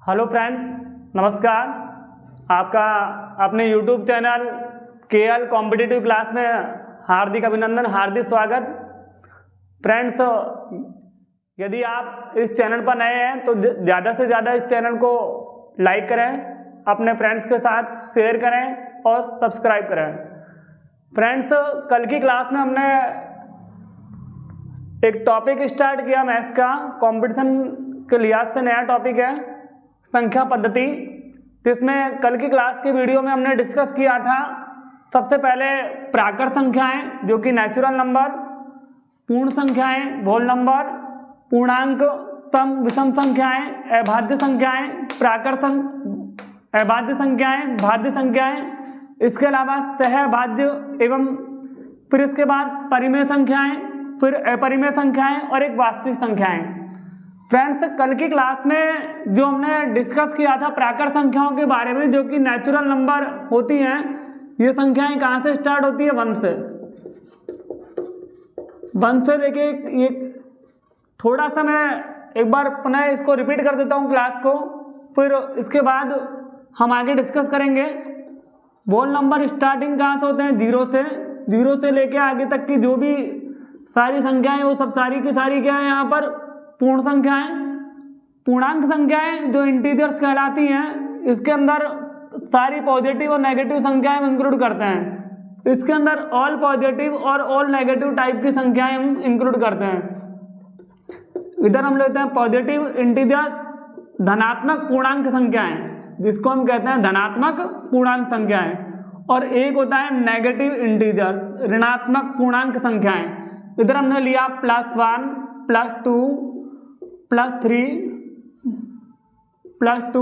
Hello friends, नमस्कार। आपका अपने YouTube channel KL competitive class में हार्दिक अभिनंदन, हार्दिक स्वागत। फ्रेंड्स, यदि आप इस चैनल पर नए हैं तो ज़्यादा से ज़्यादा इस चैनल को लाइक करें, अपने फ्रेंड्स के साथ शेयर करें और सब्सक्राइब करें। फ्रेंड्स, कल की क्लास में हमने एक टॉपिक स्टार्ट किया मैथ्स का, कंपटीशन के लिहाज से नया टॉपिक है संख्या पद्धति। जिसमें कल की क्लास के वीडियो में हमने डिस्कस किया था सबसे पहले प्राकृत संख्याएं जो कि नेचुरल नंबर, पूर्ण संख्याएं, होल नंबर, पूर्णांक, सम विषम संख्याएं, अभाज्य संख्याएं, प्राकृत अभाज्य संख्याएं, भाज्य संख्याएं, इसके अलावा सहअभाज्य एवं फिर इसके बाद परिमेय संख्याएं, फिर अपरिमेय संख्याएं और एक वास्तविक संख्याएं। फ्रेंड्स, कल की क्लास में जो हमने डिस्कस किया था प्राकृत संख्याओं के बारे में जो कि नेचुरल नंबर होती हैं, ये संख्याएं कहाँ से स्टार्ट होती है? वन से लेके ये थोड़ा सा मैं एक बार पुनः इसको रिपीट कर देता हूँ क्लास को, फिर इसके बाद हम आगे डिस्कस करेंगे। होल नंबर स्टार्टिंग कहाँ से होते हैं? जीरो से लेके आगे तक की जो भी सारी संख्याएं वो सब सारी की सारी क्या है यहाँ पर? पूर्ण संख्याएं। पूर्णांक संख्याएं जो इंटीजर्स कहलाती हैं, इसके अंदर सारी पॉजिटिव और नेगेटिव संख्याएं हम इंक्लूड करते हैं। इसके अंदर ऑल पॉजिटिव और ऑल नेगेटिव टाइप की संख्याएं हम इंक्लूड करते हैं। इधर हम लेते हैं पॉजिटिव इंटीजर, धनात्मक पूर्णांक संख्याएं जिसको हम कहते हैं धनात्मक पूर्णांक संख्याएं, और एक होता है नेगेटिव इंटीजर, ऋणात्मक पूर्णांक संख्याएं। इधर हमने लिया +1, +2, +3, +2,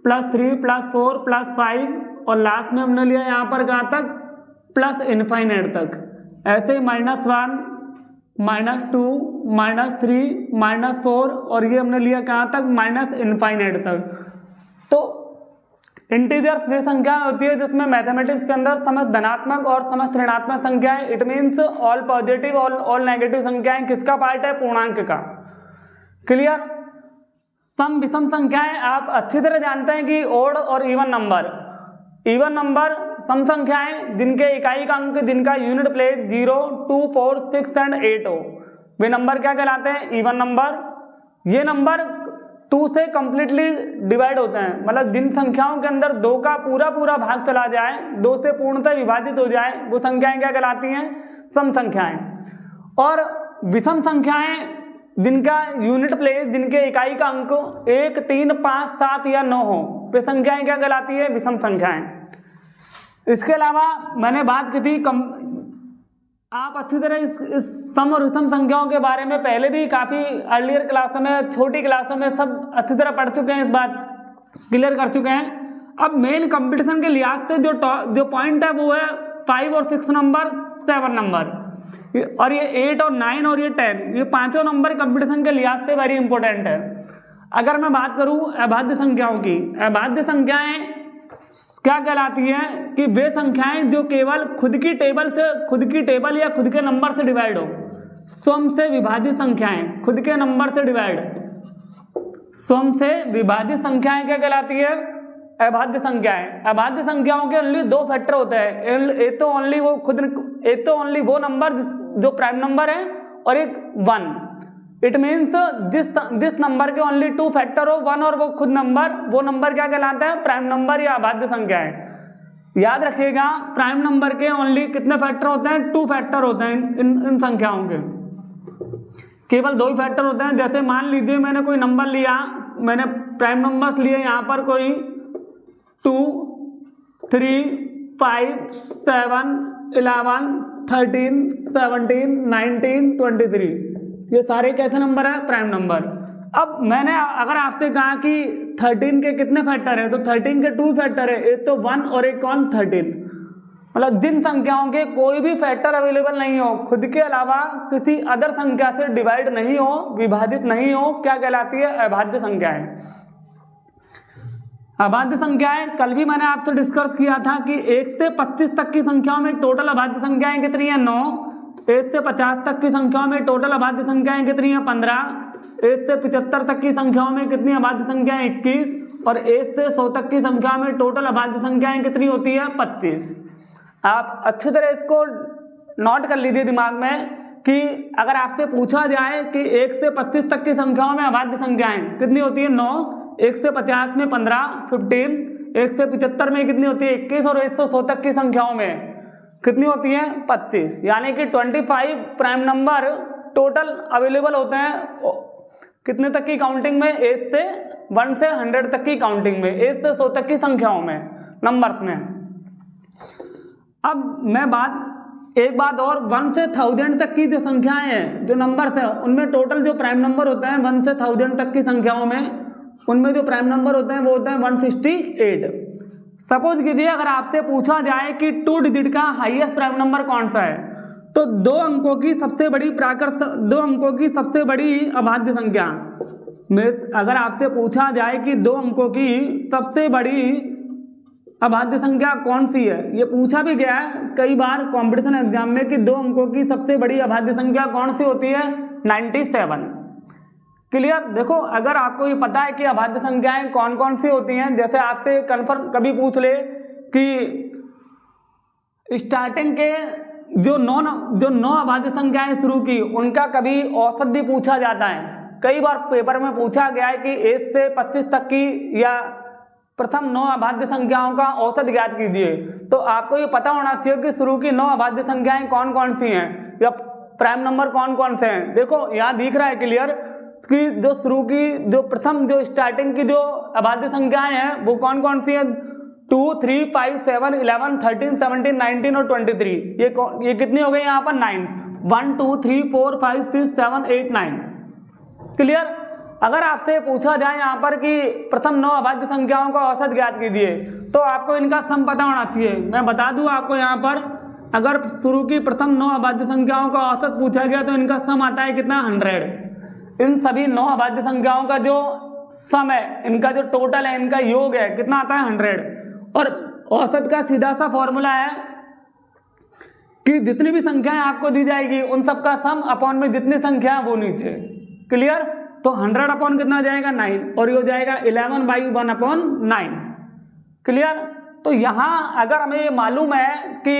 +3, +4, +5 और लास्ट में हमने लिया यहाँ पर कहाँ तक? प्लस इनफाइनाइट तक। ऐसे ही -1, -2, -3, -4 और ये हमने लिया कहाँ तक? माइनस इनफाइनाइट तक। तो इंटीजर्स वे संख्या होती है जिसमें मैथमेटिक्स के अंदर समस्त धनात्मक और समस्त ऋणात्मक संख्याएं, इट मीन्स ऑल पॉजिटिव और ऑल नेगेटिव संख्याएं किसका पार्ट है? पूर्णांक का। क्लियर? सम विषम संख्याएं आप अच्छी तरह जानते हैं कि ओड और इवन नंबर सम संख्याएं जिनके इकाई का अंक, जिनका यूनिट प्लेस 0, 2, 4, 6 एंड 8 हो, वे नंबर क्या कहलाते हैं? Even number. ये नंबर 2 से कंप्लीटली डिवाइड होते हैं, मतलब जिन संख्याओं के अंदर 2 का पूरा भाग चला जाए, 2 से पूर्णतः विभाजित हो जाए, वो संख्याएं क्या कहलाती हैं? सम संख्याएं। और विषम संख्याएं जिनका यूनिट प्लेस, जिनके इकाई का अंक 1, 3, 5, 7 या 9 हो, वे संख्याएं क्या कहलाती है? विषम संख्याएं। इसके अलावा मैंने बात की थी आप अच्छी तरह इस सम और विषम संख्याओं के बारे में पहले भी काफी अर्लियर क्लासों में, छोटी क्लासों में सब अच्छी तरह पढ़ चुके हैं, इस बात क्लियर कर चुके हैं। अब मेन कंपटीशन के लिहाज से जो पॉइंट है वो है 5 और 6 नंबर, 7 नंबर, और ये 8 और 9 और ये 10, ये पांचों नंबर कंपटीशन के लिहाज से वेरी इंपॉर्टेंट है। अगर मैं बात करूं अभाज्य संख्याओं की, अभाज्य संख्याएं क्या कहलाती हैं? कि वे संख्याएं जो केवल खुद की टेबल या खुद के नंबर से डिवाइड हो। स्वयं से विभाजित संख्याएं, खुद के नंबर से डिवाइड, स्वयं से विभाजित संख्याएं क्या कहलाती है? अभाज्य संख्याएं। अभाज्य संख्याओं के ओनली 2 फैक्टर होते हैं, एक तो ओनली वो नंबर जो प्राइम नंबर है और एक 1। इट मीन्स जिस नंबर के ओनली 2 फैक्टर हो, 1 और वो खुद नंबर, वो नंबर क्या कहलाता है? प्राइम नंबर या अभाज्य संख्या है। याद रखिएगा, प्राइम नंबर के ओनली कितने फैक्टर होते हैं? 2 फैक्टर होते हैं इन संख्याओं के, केवल 2 ही फैक्टर होते हैं। जैसे मान लीजिए मैंने कोई नंबर लिया, मैंने प्राइम नंबर्स लिए यहाँ पर कोई 2, 3, 5, 7, 11, 13, 17, 19, 23, ये सारे कैसे नंबर है? Prime number. अब मैंने अगर आपसे कहा कि 13 के कितने फैक्टर है, तो 13 के 2 फैक्टर है, एक तो 1 और एक कौन? 13। मतलब जिन संख्याओं के कोई भी फैक्टर अवेलेबल नहीं हो, खुद के अलावा किसी अदर संख्या से डिवाइड नहीं हो, विभाजित नहीं हो, क्या कहलाती है? अभाज्य संख्याएं। अभाज्य संख्याएं कल भी मैंने आपसे डिस्कस किया था कि 1 से 25 तक की संख्याओं में टोटल अभाज्य संख्याएं कितनी है? 9। 1 से 50 तक की संख्याओं में टोटल अभाज्य संख्याएं कितनी है? 15। 1 से 75 तक की संख्याओं में कितनी अभाज्य संख्याएं 21, और 1 से 100 तक की संख्या में टोटल अभाज्य संख्याएं कितनी होती है 25। आप अच्छी तरह इसको नोट कर लीजिए दिमाग में कि अगर आपसे पूछा जाए कि 1 से 25 तक की संख्याओं में अभाज्य संख्याएं कितनी होती है 9, 1 से 50 में 15 15, 1 से 75 में कितनी होती है 21, और 1 से 100 तक की संख्याओं में कितनी होती है 25। यानी कि 25 प्राइम नंबर टोटल अवेलेबल होते हैं कितने तक की काउंटिंग में 1 से 100 तक की काउंटिंग में, 1 से 100 तक की संख्याओं में, नंबर्स में। अब मैं एक बात और, 1 से 1000 तक की जो संख्याएं हैं, जो नंबर्स हैं, उनमें टोटल जो प्राइम नंबर होते हैं 1 से 1000 तक की संख्याओं में, उनमें जो प्राइम नंबर होते हैं वो होते हैं 168। सपोज कीजिए अगर आपसे पूछा जाए कि 2 डिजिट का हाईएस्ट प्राइम नंबर कौन सा है, तो 2 अंकों की सबसे बड़ी अभाज्य संख्या में अगर आपसे पूछा जाए कि 2 अंकों की सबसे बड़ी अभाज्य संख्या कौन सी है, ये पूछा भी गया है कई बार कंपटीशन एग्जाम में कि 2 अंकों की सबसे बड़ी अभाज्य संख्या कौन सी होती है 97। क्लियर। देखो अगर आपको ये पता है कि अभाज्य संख्याएं कौन कौन सी होती हैं, जैसे आपसे कन्फर्म कभी पूछ ले कि स्टार्टिंग के जो 9 अभाज्य संख्याएं शुरू की उनका कभी औसत भी पूछा जाता है। कई बार पेपर में पूछा गया है कि 1 से 25 तक की या प्रथम 9 अभाज्य संख्याओं का औसत ज्ञात कीजिए, तो आपको ये पता होना चाहिए कि शुरू की 9 अभाज्य संख्याएं कौन कौन सी हैं या प्राइम नंबर कौन कौन से हैं। देखो यहाँ दिख रहा है क्लियर कि जो शुरू की जो प्रथम जो स्टार्टिंग की जो अभाज्य संख्याएं हैं वो कौन कौन सी हैं 2, 3, 5, 7, 11, 13, 17, 19 और 23। ये कितनी हो गई यहाँ पर 9, 1, 2, 3, 4, 5, 6, 7, 8, 9। क्लियर। अगर आपसे पूछा जाए यहाँ पर कि प्रथम 9 अभाज्य संख्याओं का औसत ज्ञात कीजिए, तो आपको इनका सम पता होना चाहिए। मैं बता दूं आपको यहाँ पर, अगर शुरू की प्रथम 9 अभाज्य संख्याओं का औसत पूछा गया तो इनका सम आता है कितना 100। इन सभी 9 अभाज्य संख्याओं का जो सम है, इनका जो टोटल है, इनका योग है, कितना आता है 100। और औसत का सीधा सा फॉर्मूला है कि जितनी भी संख्याएं आपको दी जाएगी उन सबका सम अपॉन में जितनी संख्या है वो नीचे। क्लियर। तो 100 अपॉन कितना जाएगा 9, और ये हो जाएगा 11/1/9। क्लियर। तो यहां अगर हमें ये मालूम है कि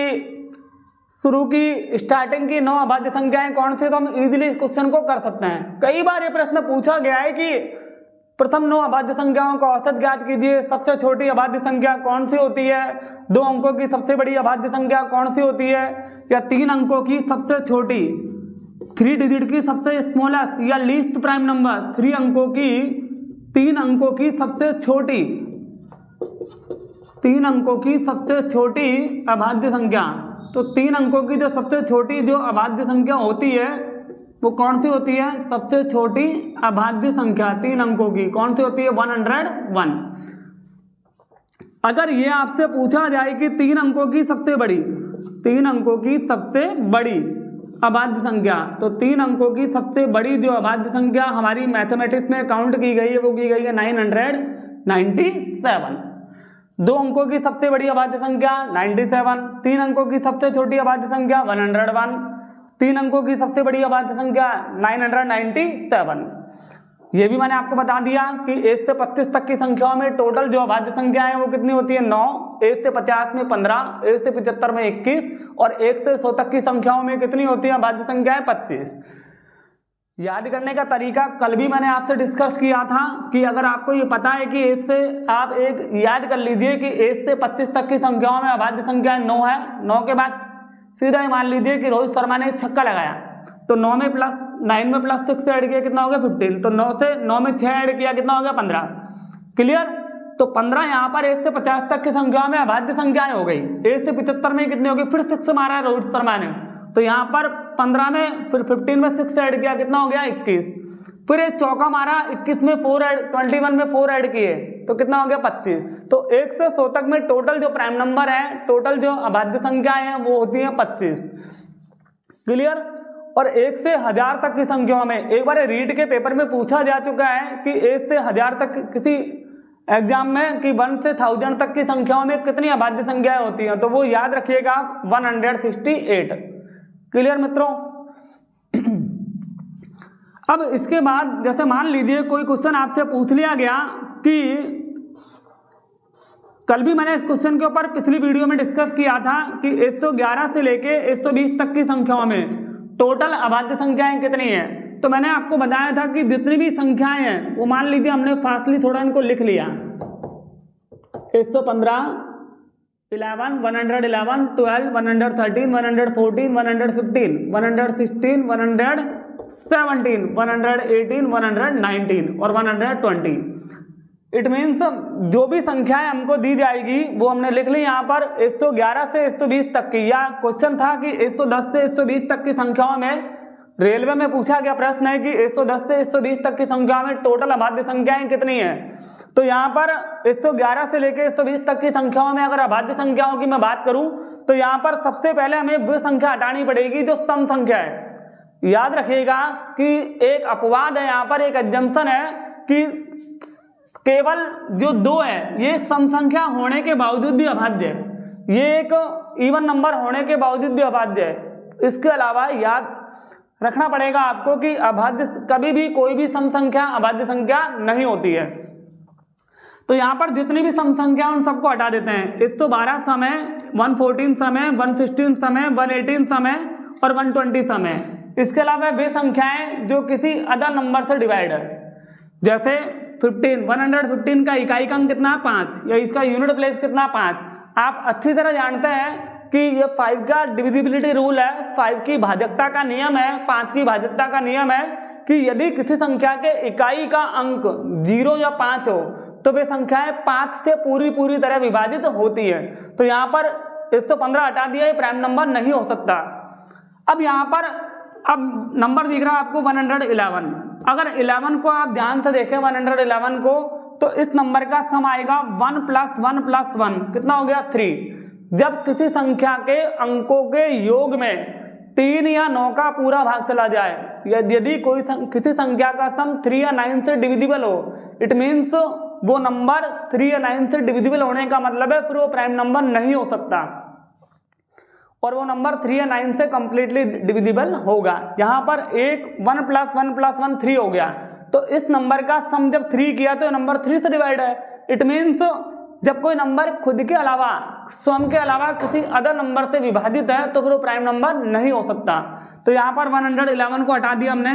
शुरू की स्टार्टिंग की 9 अभाज्य संख्याएं कौन सी, तो हम इजीली इस क्वेश्चन को कर सकते हैं। कई बार ये प्रश्न पूछा गया है कि प्रथम 9 अभाज्य संख्याओं का औसत ज्ञात कीजिए, सबसे छोटी अभाज्य संख्या कौन सी होती है, 2 अंकों की सबसे बड़ी अभाज्य संख्या कौन सी होती है, या 3 अंकों की सबसे छोटी 3 डिजिट की सबसे स्मॉलेस्ट या लीस्ट प्राइम नंबर, 3 अंकों की सबसे छोटी 3 अंकों की सबसे छोटी अभाज्य संख्या। तो 3 अंकों की जो सबसे छोटी जो अभाज्य संख्या होती है वो कौन सी होती है, सबसे छोटी अभाज्य संख्या 3 अंकों की कौन सी होती है 101। अगर ये आपसे पूछा जाए कि 3 अंकों की सबसे बड़ी अभाज्य संख्या, तो 3 अंकों की सबसे बड़ी जो अभाज्य संख्या हमारी मैथमेटिक्स में काउंट की गई है वो की गई है 997। 2 अंकों की सबसे बड़ी अभाज्य संख्या 97, 3 अंकों की सबसे छोटी अभाज्य संख्या 101, 3 अंकों की सबसे बड़ी अभाज्य संख्या 997। ये भी मैंने आपको बता दिया कि 1 से 25 तक की संख्याओं में टोटल जो अभाज्य संख्या है वो कितनी होती है 9, 1 से 50 में 15, 1 से 75 में 21, और 1 से 100 तक की संख्याओं में कितनी होती है अभाज्य संख्याएं 25। याद करने का तरीका कल भी मैंने आपसे डिस्कस किया था कि अगर आपको ये पता है कि 1 से आप एक याद कर लीजिए कि 1 से 25 तक की संख्याओं में अभाज्य संख्या 9 है, 9 के बाद सीधा ही मान लीजिए कि रोहित शर्मा ने छक्का लगाया, तो 9 में प्लस 6 ऐड किया कितना हो गया 15, तो 9 में 6 ऐड किया कितना हो गया 15। क्लियर। तो 15 यहाँ पर 1 से 50 तक की संख्याओं में अभाज्य संख्याएं हो गई। 1 से 75 में कितनी हो गई, फिर 6 मारा है रोहित शर्मा ने, तो यहाँ पर 15 में फिर 15 में 6 ऐड किया कितना हो गया 21, फिर एक चौका मारा 21 में 21 में 4 ऐड किए तो कितना हो गया 25। तो 1 से 100 तक में टोटल जो प्राइम नंबर है, टोटल जो अभाज्य संख्याएं हैं वो होती है 25। क्लियर। और 1 से 1000 तक की संख्याओं में एक बार रीड के पेपर में पूछा जा चुका है कि 1 से 1000 तक किसी एग्जाम में कि 1 से 1000 तक की संख्याओं में कितनी अभाज्य संख्याएं होती हैं, तो वो याद रखिएगा 168। क्लियर मित्रों। अब इसके बाद जैसे मान लीजिए कोई क्वेश्चन आपसे पूछ लिया गया कि कल भी मैंने इस क्वेश्चन के ऊपर पिछली वीडियो में डिस्कस किया था कि 111 से लेके 120 तक की संख्याओं में टोटल अभाज्य संख्याएं कितनी हैं। तो मैंने आपको बताया था कि जितनी भी संख्याएं हैं वो मान लीजिए हमने फास्टली थोड़ा इनको लिख लिया, 115, 11, 111, 12, 113, 114, 115, 116, 117, 118, 119 और 120। इट मीन्स जो भी संख्याएं हमको दी जाएगी वो हमने लिख ली यहाँ पर 111 से 120 तक की। या क्वेश्चन था कि 110 से 120 तक की संख्याओं में, रेलवे में पूछा गया प्रश्न है कि 110 से 120 तक की संख्या में टोटल अभाज्य संख्याएं कितनी है। तो यहाँ पर 111 से लेकर 120 तक की संख्याओं में अगर अभाज्य संख्याओं की मैं बात करूं तो यहाँ पर सबसे पहले हमें वो संख्या हटानी पड़ेगी जो सम संख्या है। याद रखिएगा कि एक अपवाद है यहाँ पर, एक एग्जम्पशन है कि केवल जो 2 है ये एक सम संख्या होने के बावजूद भी अभाज्य है, ये एक इवन नंबर होने के बावजूद भी अभाज्य है। इसके अलावा याद रखना पड़ेगा आपको कि अभाज्य कभी भी कोई भी सम संख्या अभाज्य संख्या नहीं होती है। तो यहाँ पर जितनी भी सम संख्या उन सबको हटा देते हैं। 112 सम है, 114 सम है, 116 सम है, 118 सम है और 120 सम है। इसके अलावा वे संख्याएं जो किसी अदर नंबर से डिवाइड है, जैसे 115 का इकाई अंक कितना, 5, या इसका यूनिट प्लेस कितना, 5। आप अच्छी तरह जानते हैं कि ये 5 का डिविजिबिलिटी रूल है, 5 की भाजकता का नियम है, 5 की भाजकता का नियम है कि यदि किसी संख्या के इकाई का अंक 0 या 5 हो तो वे संख्याएं 5 से पूरी तरह विभाजित होती है। तो यहाँ पर 115 हटा दिया, ये प्राइम नंबर नहीं हो सकता। अब यहाँ पर अब नंबर दिख रहा है आपको 111। अगर 11 को आप ध्यान से देखें 111 को, तो इस नंबर का सम आएगा 1 + 1 + 1 कितना हो गया, 3। जब किसी संख्या के अंकों के योग में 3 या 9 का पूरा भाग चला जाए, यदि कोई किसी संख्या का सम 3 या 9 से डिविजिबल हो, इट मीन्स वो नंबर 3 या 9 से डिविजिबल होने का मतलब है फिर वो प्राइम नंबर नहीं हो सकता और वो नंबर 3 या 9 से कंप्लीटली डिविजिबल होगा। यहाँ पर 1 + 1 + 1 3 हो गया, तो इस नंबर का सम जब 3 किया तो नंबर 3 से डिवाइड है। इट मीन्स जब कोई नंबर खुद के अलावा, स्वयं के अलावा किसी अदर नंबर से विभाजित है तो फिर वो प्राइम नंबर नहीं हो सकता। तो यहाँ पर 111 को हटा दिया हमने।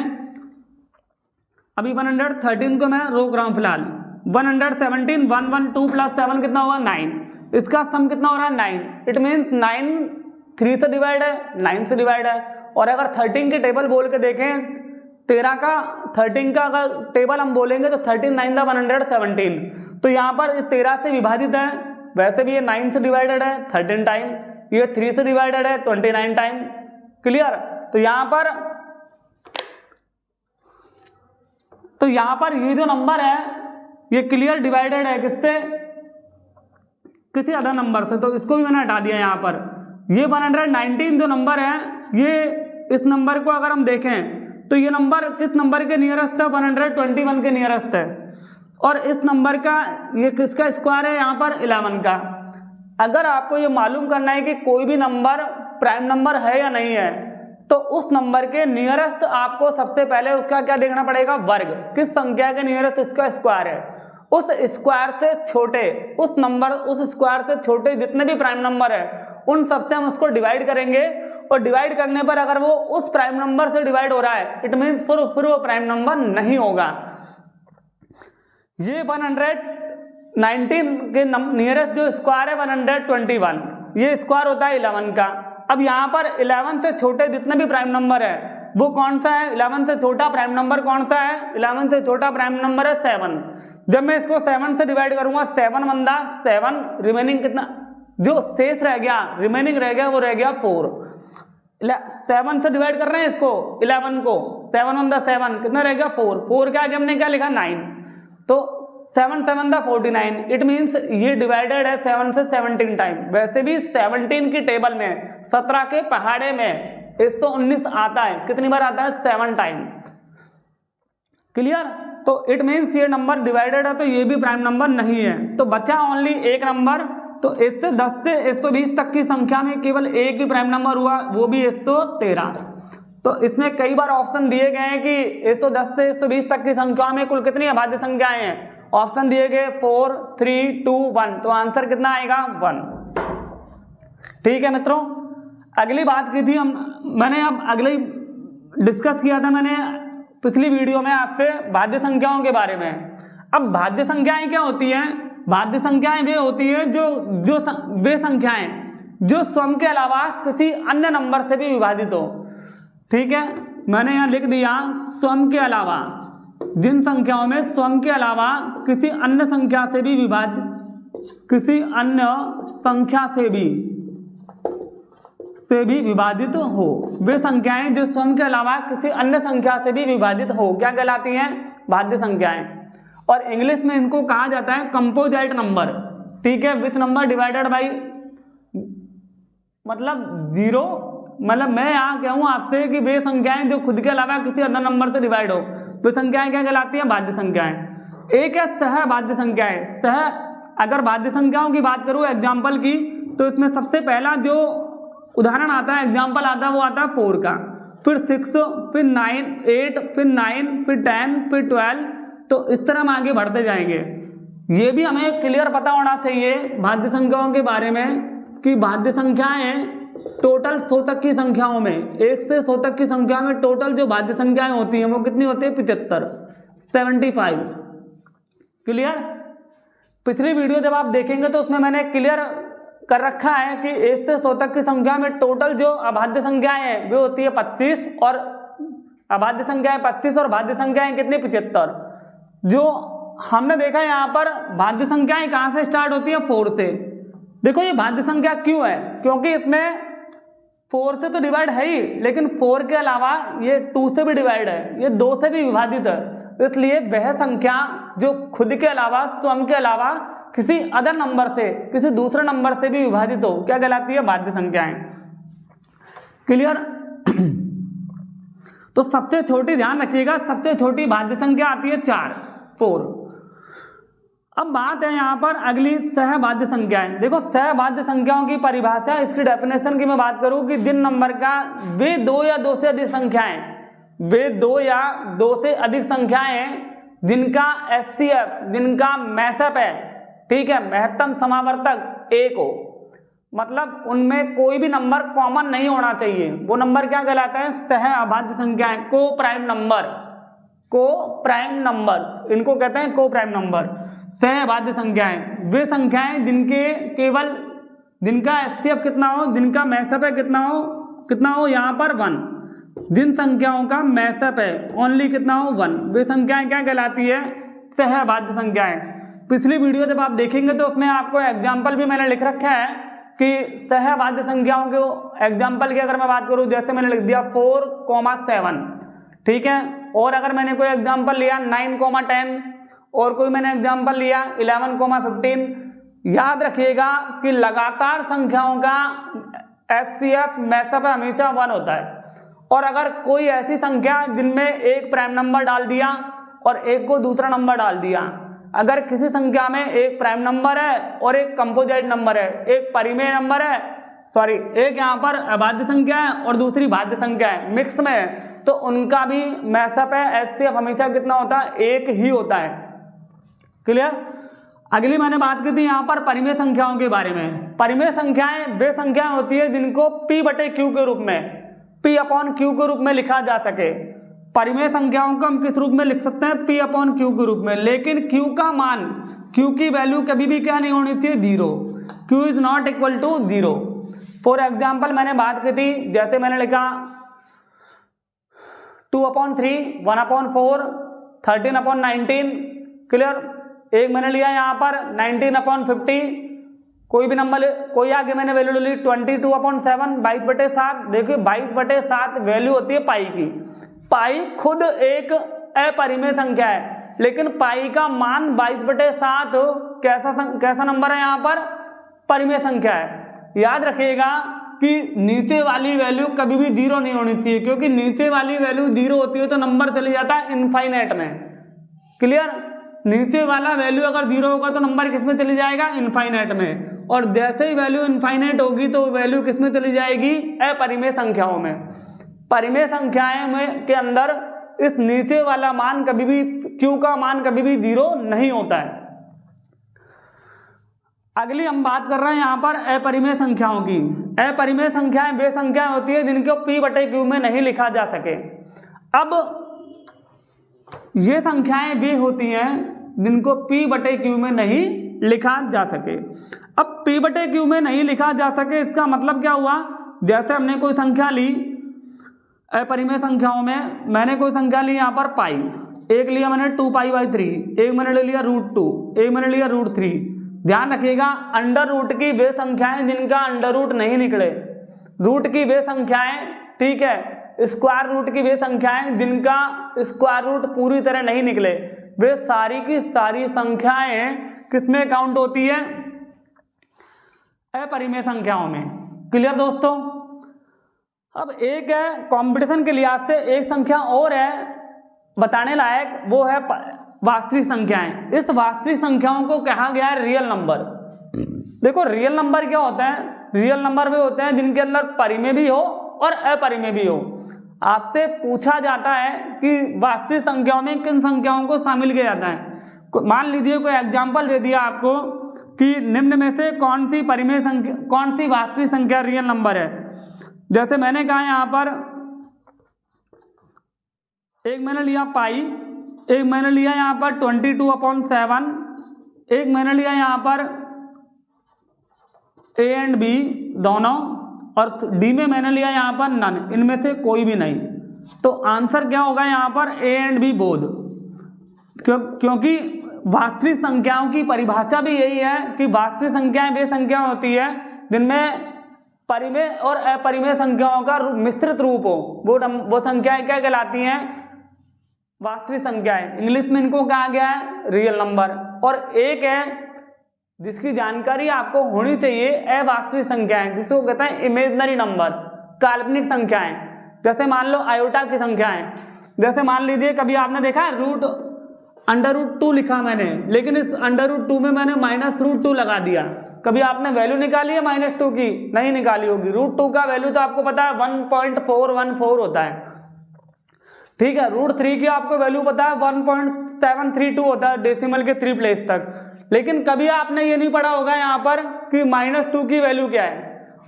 अभी 113 को मैं रोक रहा हूँ फिलहाल। 117, 112 + 7 कितना होगा, 9। इसका सम कितना हो रहा है, 9। इट मीन्स 9 3 से डिवाइड है, 9 से डिवाइड है। और अगर 13 की टेबल बोल के देखें, 13 का 13 का अगर टेबल हम बोलेंगे तो 13 9 117। तो यहाँ पर 13 से विभाजित है, वैसे भी ये 9 से डिवाइडेड है 13 टाइम, ये 3 से डिवाइडेड है 29 टाइम। क्लियर। तो यहाँ पर ये जो नंबर है ये क्लियर डिवाइडेड है किससे, किसी अदर नंबर से। तो इसको भी मैंने हटा दिया। यहाँ पर ये 119 जो नंबर है, ये इस नंबर को अगर हम देखें तो ये नंबर किस नंबर के नियरेस्ट है, 121 के नियरेस्ट है। और इस नंबर का ये किसका स्क्वायर है, यहाँ पर 11 का। अगर आपको ये मालूम करना है कि कोई भी नंबर प्राइम नंबर है या नहीं है, तो उस नंबर के नियरेस्ट आपको सबसे पहले उसका क्या देखना पड़ेगा, वर्ग। किस संख्या के नियरेस्ट इसका स्क्वायर है, उस स्क्वायर से छोटे, उस नंबर उस स्क्वायर से छोटे जितने भी प्राइम नंबर है उन सबसे हम उसको डिवाइड करेंगे। और डिवाइड करने पर अगर वो उस प्राइम नंबर से डिवाइड हो रहा है, इट मीन्स फिर वो प्राइम नंबर नहीं होगा। ये 119 के नियरेस्ट जो स्क्वायर है 121, ये स्क्वायर होता है 11 का। अब यहाँ पर 11 से छोटे जितने भी प्राइम नंबर है वो कौन सा है, 11 से छोटा प्राइम नंबर कौन सा है, 11 से छोटा प्राइम नंबर है 7। जब मैं इसको 7 से डिवाइड करूंगा, 7 बंदा 7, रिमेनिंग कितना जो शेष रह गया, रिमेनिंग रह गया, वो रह गया 4। 7 से डिवाइड कर रहे हैं इसको 11 को, 7 बंदा 7, कितना रह गया 4। 4 के आगे हमने क्या लिखा, 9। तो 7 7 49। इट मीन्स ये डिवाइडेड है 7 से 17 टाइम। वैसे भी 17 की टेबल में 17 के पहाड़े में 119 आता है, कितनी बार आता है, 7 टाइम। क्लियर। तो इट मीन्स ये नंबर डिवाइडेड है तो ये भी प्राइम नंबर नहीं है। तो बचा ओनली एक नंबर। तो 110 से 120 तक की संख्या में केवल एक ही प्राइम नंबर हुआ, वो भी 113। तो इसमें कई बार ऑप्शन दिए गए हैं कि 110 से 120 तक की संख्याओं में कुल कितनी अभाज्य संख्याएं हैं। ऑप्शन दिए गए 4, 3, 2, 1, तो आंसर कितना आएगा 1। ठीक है मित्रों, अगली बात की थी मैंने अब अगली डिस्कस किया था मैंने पिछली वीडियो में आपसे भाज्य संख्याओं के बारे में। अब भाज्य संख्याएं क्या होती हैं? भाज्य संख्याएं वे होती है वे संख्याएं जो स्वयं के अलावा किसी अन्य नंबर से भी विभाजित हो। ठीक है, मैंने यहाँ लिख दिया स्वयं के अलावा, जिन संख्याओं में स्वयं के अलावा किसी अन्य संख्या से भी विभाजित हो, वे संख्याएं जो स्वयं के अलावा किसी अन्य संख्या से भी विभाजित हो क्या कहलाती हैं? भाज्य संख्याएं। और इंग्लिश में इनको कहा जाता है कंपोजिट नंबर। ठीक है, विच नंबर डिवाइडेड बाई, मतलब 0, मतलब मैं यहाँ कहूँ आपसे कि वे संख्याएं जो खुद के अलावा किसी अन्य नंबर से डिवाइड हो, वे संख्याएं क्या कहलाती हैं? भाज्य संख्याएं। एक है सह भाज्य संख्याएं। अगर भाज्य संख्याओं की बात करूँ एग्जाम्पल की, तो इसमें सबसे पहला जो उदाहरण आता है, एग्जाम्पल आता है, वो आता है 4 का, फिर 6, फिर 9, 8, फिर 9, फिर 10, फिर 12, तो इस तरह हम आगे बढ़ते जाएंगे। ये भी हमें क्लियर पता होना चाहिए भाज्य संख्याओं के बारे में कि भाज्य संख्याएं टोटल 100 तक की संख्याओं में, 1 से 100 तक की संख्या में टोटल जो भाज्य संख्याएं होती हैं वो कितनी होती है? 75। क्लियर? पिछली वीडियो जब आप देखेंगे तो उसमें मैंने क्लियर कर रखा है कि 1 से 100 तक की संख्या में टोटल जो अभाज्य संख्याएं हैं वो होती है 25, और अभाज्य संख्याएं 25 और भाज्य संख्याएं कितनी? 75। जो हमने देखा यहाँ पर भाज्य संख्याएं कहाँ से स्टार्ट होती है? 4 से। देखो ये भाज्य संख्या क्यों है? क्योंकि इसमें 4 से तो डिवाइड है ही, लेकिन 4 के अलावा ये 2 से भी डिवाइड है, ये 2 से भी विभाजित है, इसलिए वह संख्या जो खुद के अलावा, स्वयं के अलावा किसी अदर नंबर से, किसी दूसरे नंबर से भी विभाजित हो क्या कहलाती है? भाज्य संख्याएं। क्लियर? तो सबसे छोटी, ध्यान रखिएगा, सबसे छोटी भाज्य संख्या आती है 4। अब बात है यहाँ पर अगली सहभाज्य संख्याएं। देखो सहभाज्य संख्याओं की परिभाषा, इसकी डेफिनेशन की मैं बात करूं कि जिन नंबर का वे 2 या 2 से अधिक संख्याएं, वे 2 या 2 से अधिक संख्याएं जिनका HCF, जिनका मैसअप है, ठीक है, महत्तम समावर्तक 1 हो, मतलब उनमें कोई भी नंबर कॉमन नहीं होना चाहिए, वो नंबर क्या कहलाते हैं? सहअभाज्य संख्याएं, को प्राइम नंबर, इनको कहते हैं को प्राइम नंबर। सहअभाज्य संख्याएं वे संख्याएं जिनका HCF कितना हो, जिनका मैसअप है कितना हो यहाँ पर 1, जिन संख्याओं का मैसअप है ओनली कितना हो 1, वे संख्याएं क्या कहलाती है? सहअभाज्य संख्याएं। पिछली वीडियो जब आप देखेंगे तो उसमें आपको एग्जाम्पल भी मैंने लिख रखा है कि सहअभाज्य संख्याओं के एग्जाम्पल की अगर मैं बात करूं, जैसे मैंने लिख दिया 4,7, ठीक है, और अगर मैंने कोई एग्जाम्पल लिया 9,10, और कोई मैंने एग्जाम्पल लिया 11,15, याद रखिएगा कि लगातार संख्याओं का HCF मैसअप हमेशा 1 होता है। और अगर कोई ऐसी संख्या जिनमें एक प्राइम नंबर डाल दिया और एक को दूसरा नंबर डाल दिया, अगर किसी संख्या में एक प्राइम नंबर है और एक कंपोजिट नंबर है, एक परिमेय नंबर है, सॉरी, एक यहाँ पर अभाज्य संख्या है और दूसरी भाज्य संख्या है, मिक्स में है, तो उनका भी मैसअप है HCF हमेशा कितना होता है? 1 ही होता है। क्लियर? अगली मैंने बात की थी यहाँ पर परिमेय संख्याओं के बारे में। परिमेय संख्याएं वे संख्याएं होती है जिनको P/Q के रूप में, P/Q के रूप में लिखा जा सके। परिमेय संख्याओं को हम किस रूप में लिख सकते हैं? P/Q के रूप में, लेकिन Q का मान, Q की वैल्यू कभी भी क्या नहीं होनी चाहिए? 0। Q is not equal to 0। For example मैंने बात की थी, जैसे मैंने लिखा 2/3, 1/4, 13/19। क्लियर? एक मैंने लिया यहाँ पर 19/50, कोई भी नंबर, कोई आगे मैंने वैल्यू ली 22/7, 22/7। देखिए 22/7 वैल्यू होती है पाई की। पाई खुद एक अपरिमेय संख्या है, लेकिन पाई का मान 22/7 कैसा नंबर है? यहाँ पर परिमेय संख्या है। याद रखिएगा कि नीचे वाली वैल्यू कभी भी 0 नहीं होनी चाहिए, क्योंकि नीचे वाली वैल्यू 0 होती है तो नंबर चले जाता है इनफाइनाइट में। क्लियर? नीचे वाला वैल्यू अगर 0 होगा तो नंबर किस में चली जाएगा? इनफाइनाइट में। और जैसे ही वैल्यू इनफाइनाइट होगी तो वैल्यू किस में चली जाएगी? अपरिमेय संख्याओं में। परिमेय संख्याएं में के अंदर इस नीचे वाला मान कभी भी, q का मान कभी भी 0 नहीं होता है। अगली हम बात कर रहे हैं यहाँ पर अपरिमेय संख्याओं की। अपरिमेय संख्याएं वे संख्याएं होती है जिनको p/q में नहीं लिखा जा सके। अब ये संख्याएं भी होती हैं जिनको p/q में नहीं लिखा जा सके। अब p/q में नहीं लिखा जा सके इसका मतलब क्या हुआ, जैसे हमने कोई संख्या ली अपरिमेय संख्याओं में, मैंने कोई संख्या ली यहाँ पर पाई, एक लिया मैंने 2π/3, एक मैंने ले लिया √2, एक मैंने लिया √3। ध्यान रखिएगा अंडर रूट की वे संख्याएं जिनका अंडर रूट नहीं निकले, रूट की वे संख्याएं, ठीक है, स्क्वायर रूट की वे संख्याएं जिनका स्क्वायर रूट पूरी तरह नहीं निकले, वे सारी की सारी संख्याएं किसमें काउंट होती है, अपरिमेय संख्याओं में। क्लियर दोस्तों। अब एक है कंपटीशन के लिहाज से एक संख्या और है बताने लायक, वो है वास्तविक संख्याएं। इस वास्तविक संख्याओं को कहा गया है रियल नंबर। देखो रियल नंबर क्या होता है, रियल नंबर वे होते हैं जिनके अंदर परिमेय भी हो और अपरिमेय भी हो। आपसे पूछा जाता है कि वास्तविक संख्याओं में किन संख्याओं को शामिल किया जाता है। मान लीजिए कोई एग्जाम्पल दे दिया आपको कि निम्न में से कौन सी परिमेय संख्या, कौन सी वास्तविक संख्या रियल नंबर है। जैसे मैंने कहा यहाँ पर एक मैंने लिया पाई, एक मैंने लिया यहाँ पर 22/7, एक मैंने लिया यहाँ पर a एंड b दोनों, और d में मैंने लिया यहाँ पर नन, इनमें से कोई भी नहीं। तो आंसर क्या होगा यहाँ पर a एंड b बोथ, क्योंकि वास्तविक संख्याओं की परिभाषा भी यही है कि वास्तविक संख्याएं वे संख्या होती है जिनमें परिमेय और अपरिमेय संख्याओं का मिश्रित रूप हो, वो संख्याएं क्या कहलाती हैं, वास्तविक संख्याएं। इंग्लिश में इनको कहा गया है रियल नंबर। और एक है जिसकी जानकारी आपको होनी चाहिए अवास्तविक संख्याएं, जिसको कहते हैं इमेजिनरी नंबर, काल्पनिक संख्याएं। जैसे मान लो आयोटा की संख्याएं, जैसे मान लीजिए कभी आपने देखा है √2 लिखा मैंने, लेकिन इस √2 में मैंने -√2 लगा दिया। कभी आपने वैल्यू निकाली है -2 की? नहीं निकाली होगी। √2 का वैल्यू तो आपको पता है 1.414 होता है, ठीक है। √3 की आपको वैल्यू पता है 1.732 होता है डेसिमल के 3 प्लेस तक। लेकिन कभी आपने ये नहीं पढ़ा होगा यहाँ पर कि -2 की वैल्यू क्या है।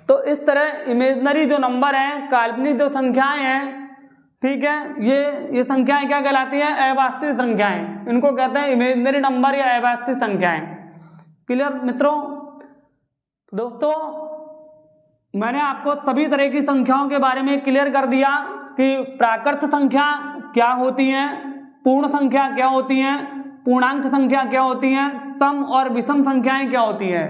तो इस तरह इमेजिनरी जो नंबर हैं, काल्पनिक जो संख्याएं हैं, ठीक है, ये संख्याएं क्या कहलाती हैं, अवास्तविक संख्याएं। इनको कहते हैं इमेजिनरी नंबर या अवास्तविक संख्याएं। क्लियर मित्रों। दोस्तों मैंने आपको सभी तरह की संख्याओं के बारे में क्लियर कर दिया कि प्राकृत संख्या क्या होती हैं, पूर्ण संख्या क्या होती हैं, पूर्णांक संख्या क्या होती हैं, सम और विषम संख्याएं क्या होती हैं।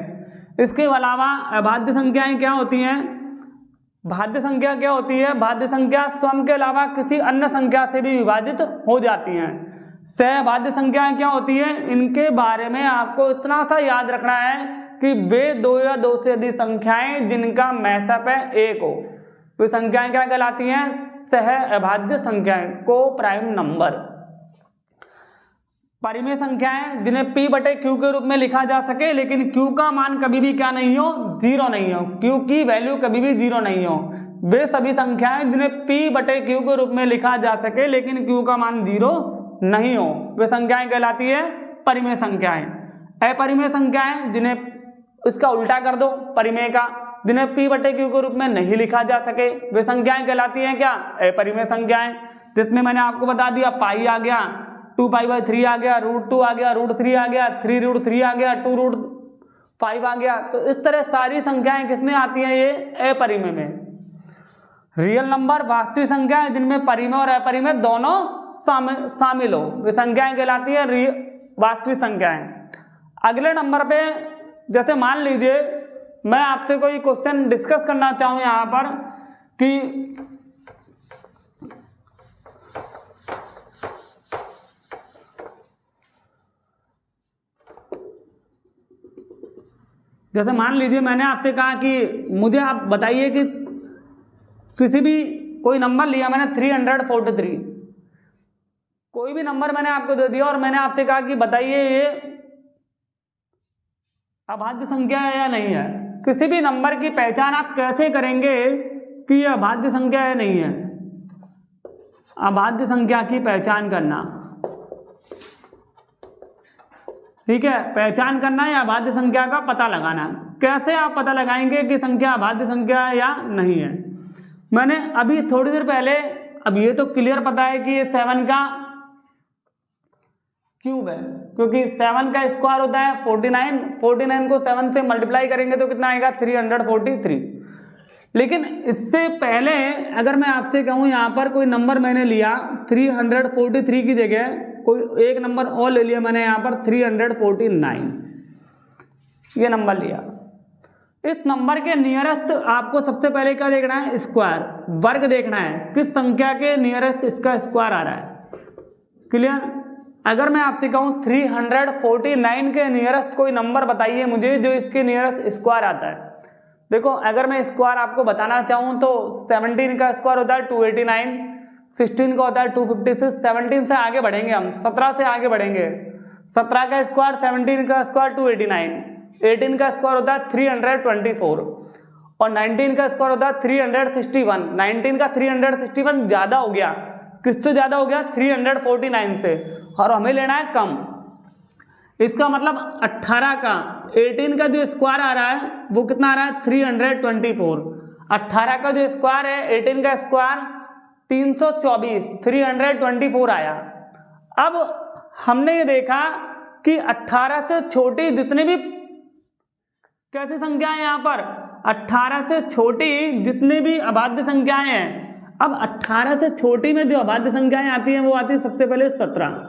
इसके अलावा अभाज्य संख्याएं क्या होती हैं, भाज्य संख्या क्या होती है। भाज्य संख्या स्वयं के अलावा किसी अन्य संख्या से भी विभाजित हो जाती हैं। सहभाज्य संख्याएं क्या होती हैं, इनके बारे में आपको इतना सा याद रखना है कि वे 2 या 2 से अधिक संख्याएं जिनका मैसअप है 1 हो, वे संख्याएं क्या कहलाती हैं, सह अभाज्य संख्याएं, को प्राइम नंबर। परिमेय संख्याएं जिन्हें p/q के रूप में लिखा जा सके, लेकिन q का मान कभी भी क्या नहीं हो, 0 नहीं हो, q की वैल्यू कभी भी 0 नहीं हो। वे सभी संख्याएं जिन्हें p/q के रूप में लिखा जा सके लेकिन q का मान 0 नहीं हो, वे संख्याएं कहलाती है परिमेय संख्याएं। अपरिमेय संख्याएं जिन्हें इसका उल्टा कर दो परिमेय का, जिन्हें p/q के रूप में नहीं लिखा जा सके, वे संख्याएं कहलाती हैं क्या, अपरिमेय संख्याएं। जिसमें मैंने आपको बता दिया पाई आ गया, 2π/3 आ गया, √2 आ गया, √3 आ गया, 3√3 आ गया, 2√5 आ गया। तो इस तरह सारी संख्याएं किसमें आती हैं, ये अपरिमेय में। रियल नंबर वास्तविक संख्याएं जिनमें परिमेय और अपरिमेय दोनों शामिल हो, वे संख्याएं कहलाती है वास्तविक संख्याएं। अगले नंबर पे जैसे मान लीजिए मैं आपसे कोई क्वेश्चन डिस्कस करना चाहूं यहां पर कि जैसे मान लीजिए मैंने आपसे कहा कि मुझे आप बताइए कि किसी भी कोई नंबर लिया मैंने 343, कोई भी नंबर मैंने आपको दे दिया और मैंने आपसे कहा कि बताइए ये अभाज्य संख्या है या नहीं है। किसी भी नंबर की पहचान आप कैसे करेंगे कि यह अभाज्य संख्या है नहीं है। अभाज्य संख्या की पहचान करना। ठीक है, पहचान करना या अभाज्य संख्या का पता लगाना। कैसे आप पता लगाएंगे कि संख्या अभाज्य संख्या है या नहीं है? मैंने अभी थोड़ी देर पहले, अब ये तो क्लियर पता है कि ये 7 का क्यूब है, क्योंकि 7 का स्क्वायर होता है 49, 49 को 7 से मल्टीप्लाई करेंगे तो कितना आएगा 343। लेकिन इससे पहले अगर मैं आपसे कहूँ यहाँ पर कोई नंबर मैंने लिया 343 की जगह कोई एक नंबर और ले लिया मैंने यहाँ पर 349, ये नंबर लिया। इस नंबर के नियरेस्ट आपको सबसे पहले क्या देखना है? स्क्वायर, वर्ग देखना है, किस संख्या के नियरेस्ट इसका स्क्वायर आ रहा है। क्लियर? अगर मैं आपसे कहूँ 349 के नियरेस्ट कोई नंबर बताइए मुझे जो इसके नियरेस्ट स्क्वायर आता है। देखो, अगर मैं स्क्वायर आपको बताना चाहूँ तो 17 का स्क्वायर होता है 289, 16 का होता है 256, 17 से आगे बढ़ेंगे हम, 17 से आगे बढ़ेंगे। 17 का स्क्वायर 17 का स्क्वायर 289, 18 का स्क्वायर होता है 324 और 19 का स्क्वायर होता है 361। 19 का 361 ज्यादा हो गया, किससे ज्यादा हो गया? 349 से, और हमें लेना है कम। इसका मतलब 18 का 18 का जो स्क्वायर आ रहा है वो कितना आ रहा है? 324। 18 का जो स्क्वायर है 18 का स्क्वायर 324, 324 आया। अब हमने ये देखा कि 18 से छोटी जितने भी कैसी संख्याएं यहाँ पर 18 से छोटी जितनी भी अभाज्य संख्याएं हैं, अब 18 से छोटी में जो अभाज्य संख्याएं आती हैं वो आती है सबसे पहले 17,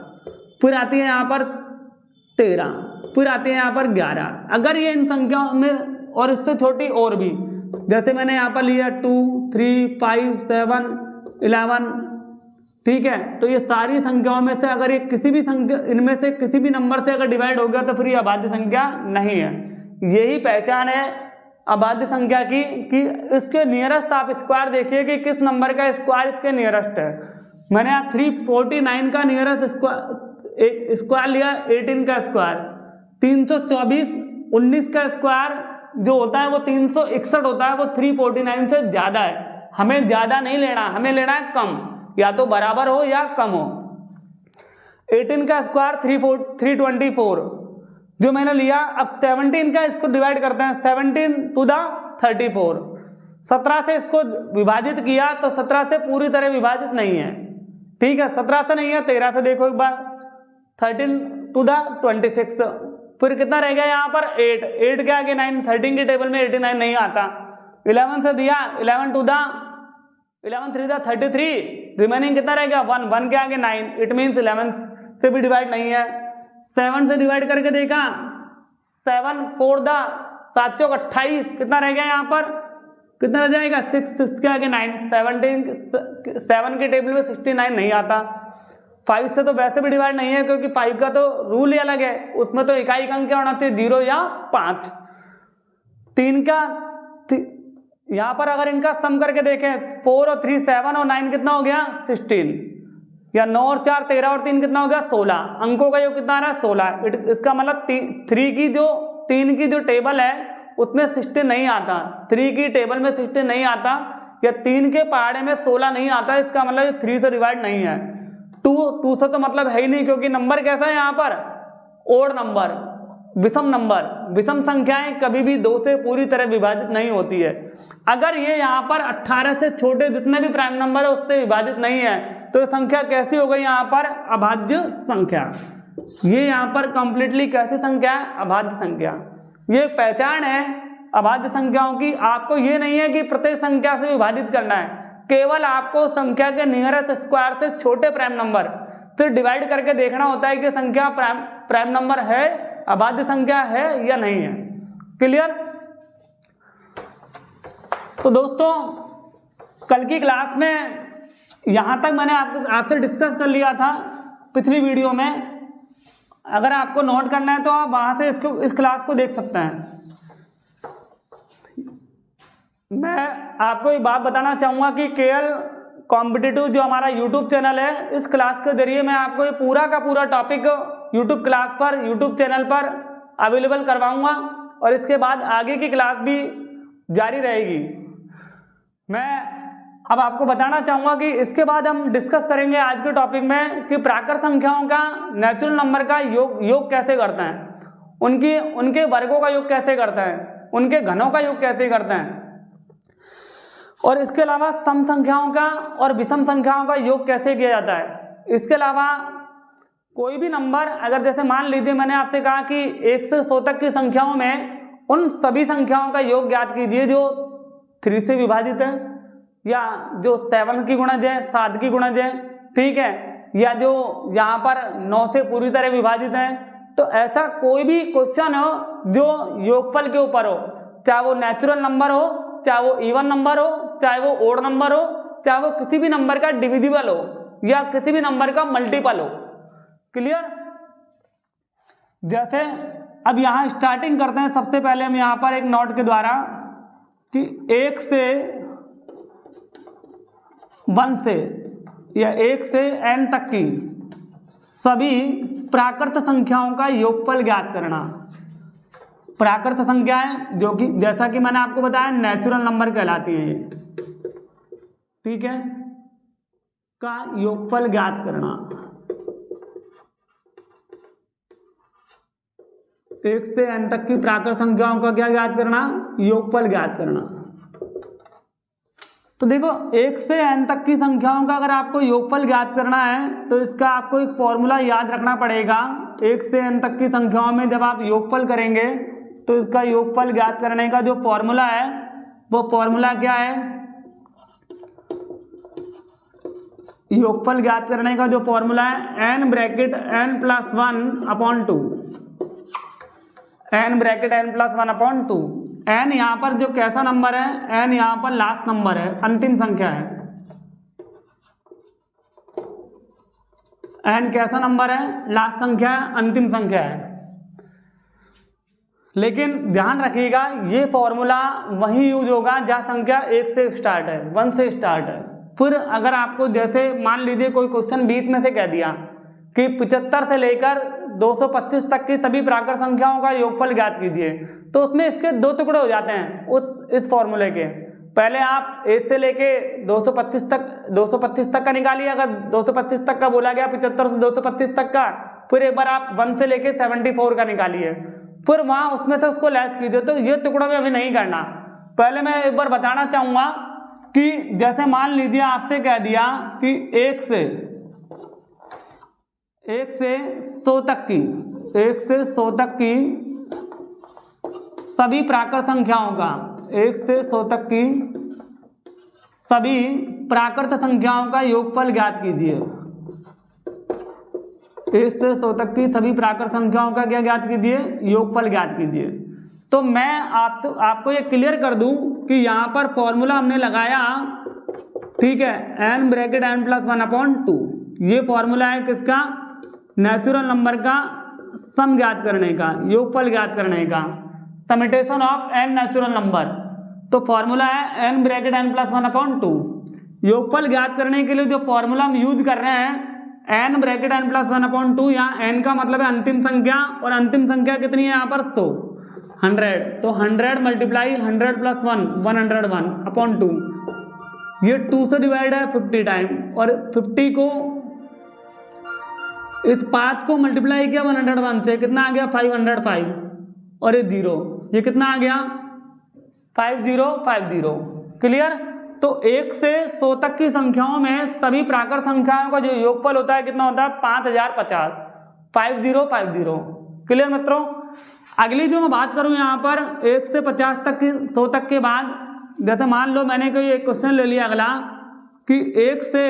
फिर आती है यहाँ पर 13, फिर आती है यहाँ पर 11। अगर ये इन संख्याओं में और इससे छोटी और भी, जैसे मैंने यहाँ पर लिया 2, 3, 5, 7, 11, ठीक है, तो ये सारी संख्याओं में से अगर ये किसी भी संख्या इनमें से किसी भी नंबर से अगर डिवाइड हो गया तो फिर ये अभाज्य संख्या नहीं है। यही पहचान है अभाज्य संख्या की कि इसके नियरेस्ट आप स्क्वायर देखिए कि किस नंबर का स्क्वायर इसके नियरेस्ट है। मैंने यहाँ 349 का नियरेस्ट स्क्वायर लिया, 18 का स्क्वायर 324, 19 का स्क्वायर जो होता है वो 361 होता है, वो 349 से ज्यादा है। हमें ज्यादा नहीं लेना, हमें लेना है कम, या तो बराबर हो या कम हो। 18 का स्क्वायर 324 जो मैंने लिया। अब 17 का इसको डिवाइड करते हैं, 17 टू द 34, 17 से इसको विभाजित किया तो 17 से पूरी तरह विभाजित नहीं है, ठीक है, 17 से नहीं है, 13 से देखो एक बार, 13 टू द 26, फिर कितना रह गया यहाँ पर 8 के आगे 9, 13 की टेबल में 89 नहीं आता। 11 से दिया, 11 टू द 11 3 द 33, रिमेनिंग कितना रह गया 1, 1 के आगे 9, इट मीन्स 11 से भी डिवाइड नहीं है। 7 से डिवाइड करके देखा, 7 4 द 7 चौक 28, कितना रह गया यहाँ पर, कितना रह जाएगा 6 के आगे 9, 7 की टेबल में 69 नहीं आता। 5 से तो वैसे भी डिवाइड नहीं है क्योंकि 5 का तो रूल ही अलग है, उसमें तो इकाई अंक क्या होना चाहिए 0 या 5। 3 का यहाँ पर अगर इनका सम करके देखें 4 और 3 7 और 9 कितना हो गया 16, या 9 और 4 13 और 3 कितना हो गया 16, अंकों का योग कितना आ रहा है 16। इसका मतलब 3 की जो टेबल है उसमें 16 नहीं आता, 3 की टेबल में 16 नहीं आता, या 3 के पहाड़े में 16 नहीं आता, इसका मतलब 3 से डिवाइड नहीं है। 2 से तो मतलब है ही नहीं, क्योंकि नंबर कैसा है यहाँ पर ओड नंबर, विषम नंबर। विषम संख्याएं कभी भी 2 से पूरी तरह विभाजित नहीं होती है। अगर ये यहाँ पर 18 से छोटे जितने भी प्राइम नंबर है उससे विभाजित नहीं है तो ये संख्या कैसी हो गई यहाँ पर अभाज्य संख्या। ये यहाँ पर कंप्लीटली कैसी संख्या है अभाज्य संख्या। ये एक पहचान है अभाज्य संख्याओं की। आपको ये नहीं है कि प्रत्येक संख्या से विभाजित करना है, केवल आपको संख्या के नियरेस्ट स्क्वायर से छोटे प्राइम नंबर से डिवाइड करके देखना होता है कि संख्या प्राइम नंबर है, अभाज्य संख्या है या नहीं है। क्लियर? तो दोस्तों कल की क्लास में यहां तक मैंने आपसे डिस्कस कर लिया था पिछली वीडियो में। अगर आपको नोट करना है तो आप वहां से इस क्लास को देख सकते हैं। मैं आपको एक बात बताना चाहूँगा कि केएल कॉम्पिटिटिव जो हमारा यूट्यूब चैनल है, इस क्लास के जरिए मैं आपको ये पूरा का पूरा टॉपिक यूट्यूब क्लास पर, यूट्यूब चैनल पर अवेलेबल करवाऊँगा और इसके बाद आगे की क्लास भी जारी रहेगी। मैं अब आपको बताना चाहूंगा कि इसके बाद हम डिस्कस करेंगे आज के टॉपिक में कि प्राकृत संख्याओं का नेचुरल नंबर का योग कैसे करते हैं, उनके वर्गों का योग कैसे करते हैं, उनके घनों का योग कैसे करते हैं, और इसके अलावा सम संख्याओं का और विषम संख्याओं का योग कैसे किया जाता है। इसके अलावा कोई भी नंबर अगर जैसे मान लीजिए मैंने आपसे कहा कि 1 से 100 तक की संख्याओं में उन सभी संख्याओं का योग ज्ञात कीजिए जो 3 से विभाजित है, या जो 7 की गुणज है, 7 की गुणज है, ठीक है, या जो यहाँ पर 9 से पूरी तरह विभाजित है। तो ऐसा कोई भी क्वेश्चन हो जो योगफल के ऊपर हो, चाहे वो नेचुरल नंबर हो, चाहे वो इवन नंबर हो, चाहे वो ओड नंबर हो, चाहे वो किसी भी नंबर का डिविजिबल हो या किसी भी नंबर का मल्टीपल हो। क्लियर? जैसे अब यहां स्टार्टिंग करते हैं, सबसे पहले हम यहां पर एक नोट के द्वारा कि 1 से 1 से या 1 से n तक की सभी प्राकृत संख्याओं का योगफल ज्ञात करना। प्राकृत संख्याएं जो कि जैसा कि मैंने आपको बताया नेचुरल नंबर कहलाती हैं ये, ठीक है, का योगफल ज्ञात करना। 1 से n तक की प्राकृत संख्याओं का क्या ज्ञात करना? योगफल ज्ञात करना। तो देखो 1 से n तक की संख्याओं का अगर आपको योगफल ज्ञात करना है तो इसका आपको एक फॉर्मूला याद रखना पड़ेगा। 1 से n तक की संख्याओं में जब आप योगफल करेंगे तो इसका योगफल ज्ञात करने का जो फॉर्मूला है वो फॉर्मूला क्या है? योगफल ज्ञात करने का जो फॉर्मूला है n bracket n plus 1 upon 2, n bracket n plus 1 upon 2। n यहाँ पर जो कैसा नंबर है? n यहाँ पर लास्ट नंबर है, अंतिम संख्या है। n कैसा नंबर है? लास्ट संख्या है, अंतिम संख्या है। लेकिन ध्यान रखिएगा ये फॉर्मूला वही यूज होगा जहाँ संख्या 1 से स्टार्ट है, 1 से स्टार्ट है। फिर अगर आपको जैसे मान लीजिए कोई क्वेश्चन बीच में से कह दिया कि 75 से लेकर 225 तक की सभी प्राकृत संख्याओं का योगफल ज्ञात कीजिए, तो उसमें इसके 2 टुकड़े हो जाते हैं इस फॉर्मूले के। पहले आप 1 से लेके 225 तक का निकालिए, अगर 225 तक का बोला गया 75 से 225 तक का, फिर एक बार आप 1 से लेके 74 का निकालिए, फिर वहां उसमें से उसको लेस कीजिए। तो ये टुकड़ा में अभी नहीं करना। पहले मैं एक बार बताना चाहूंगा कि जैसे मान लीजिए आपसे कह दिया कि 1 से 100 तक की सभी प्राकृत संख्याओं का 1 से 100 तक की सभी प्राकृत संख्याओं का योगफल ज्ञात कीजिए। 1 से 100 तक की सभी प्राकृत संख्याओं का क्या ज्ञात कीजिए? योगफल ज्ञात कीजिए। तो मैं आपको ये क्लियर कर दूं कि यहाँ पर फॉर्मूला हमने लगाया, ठीक है, n bracket n plus 1 upon 2। ये फॉर्मूला है किसका? नेचुरल नंबर का सम ज्ञात करने का, योगफल ज्ञात करने का, समेटेशन ऑफ n नेचुरल नंबर। तो फॉर्मूला है n bracket n plus 1 upon 2। योगफल ज्ञात करने के लिए जो फॉर्मूला हम यूज कर रहे हैं n bracket n plus 1 upon 2, यहाँ n का मतलब है अंतिम संख्या, और अंतिम संख्या कितनी है यहाँ पर? 100। तो 100 मल्टीप्लाई 100 प्लस 1 101 अपॉन 2। ये 2 से डिवाइड है 50 टाइम, और 50 को इस 5 को मल्टीप्लाई किया 101 से, कितना आ गया? 505, और ये 0, ये कितना आ गया? 5050। क्लियर? तो 1 से 100 तक की संख्याओं में सभी प्राकृत संख्याओं का जो योगफल होता है कितना होता है? 5050, 5050। क्लियर मित्रों? अगली जो मैं बात करूं यहाँ पर 1 से 50 तक की 100 तक के बाद, जैसे मान लो मैंने कोई एक क्वेश्चन ले लिया अगला कि 1 से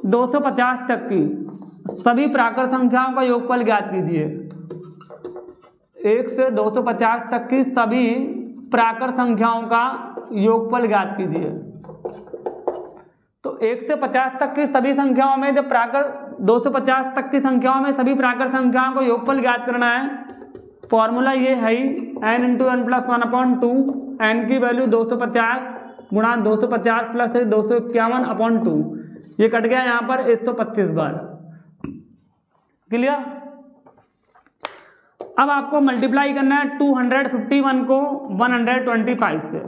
250 तक की सभी प्राकृत संख्याओं का योगफल ज्ञात कीजिए। 1 से 250 तक की सभी प्राकृत संख्याओं का योगफल ज्ञात कीजिए। तो 1 से 50 तक की सभी संख्याओं में जब 250 तक की संख्याओं में सभी प्राकृत संख्याओं को योगफल ज्ञात करना है, फॉर्मूला ये है ही n into n plus 1 upon 2। n की वैल्यू 250 गुणा 250 प्लस 251 अपॉन 2, ये कट गया यहाँ पर 125 बार। क्लियर? अब आपको मल्टीप्लाई करना है 251 को 125 से।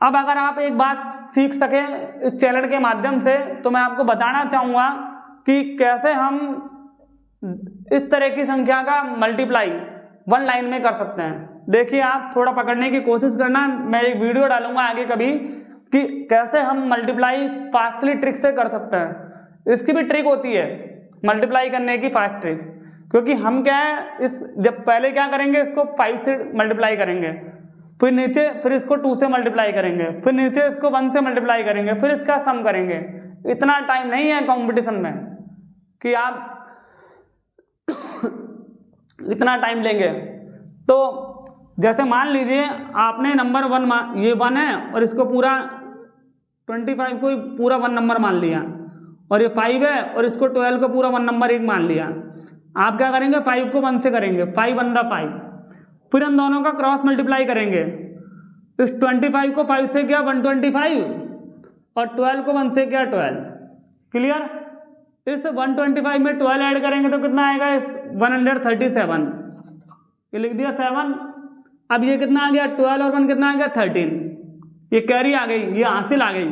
अब अगर आप एक बात सीख सके इस चैनल के माध्यम से, तो मैं आपको बताना चाहूँगा कि कैसे हम इस तरह की संख्या का मल्टीप्लाई वन लाइन में कर सकते हैं। देखिए आप थोड़ा पकड़ने की कोशिश करना, मैं एक वीडियो डालूंगा आगे कभी कि कैसे हम मल्टीप्लाई फास्टली ट्रिक से कर सकते हैं। इसकी भी ट्रिक होती है मल्टीप्लाई करने की, फास्ट ट्रिक, क्योंकि हम क्या है जब पहले क्या करेंगे, इसको 5 से मल्टीप्लाई करेंगे, फिर नीचे फिर इसको 2 से मल्टीप्लाई करेंगे, फिर नीचे इसको 1 से मल्टीप्लाई करेंगे, फिर इसका सम करेंगे। इतना टाइम नहीं है कंपटीशन में कि आप इतना टाइम लेंगे। तो जैसे मान लीजिए आपने नंबर 1 ये 1 है और इसको पूरा 25 को पूरा 1 नंबर मान लिया, और ये 5 है और इसको 12 को पूरा 1 नंबर 1 मान लिया। आप क्या करेंगे, 5 को 1 से करेंगे, 5 1 5, फिर हम दोनों का क्रॉस मल्टीप्लाई करेंगे। इस 25 को 5 से किया 125 और 12 को 1 से किया 12। क्लियर? इस 125 में 12 ऐड करेंगे तो कितना आएगा, 137। ये लिख दिया 7। अब ये कितना आ गया, 12 और 1 कितना आ गया, 13। ये कैरी आ गई, ये हासिल आ गई।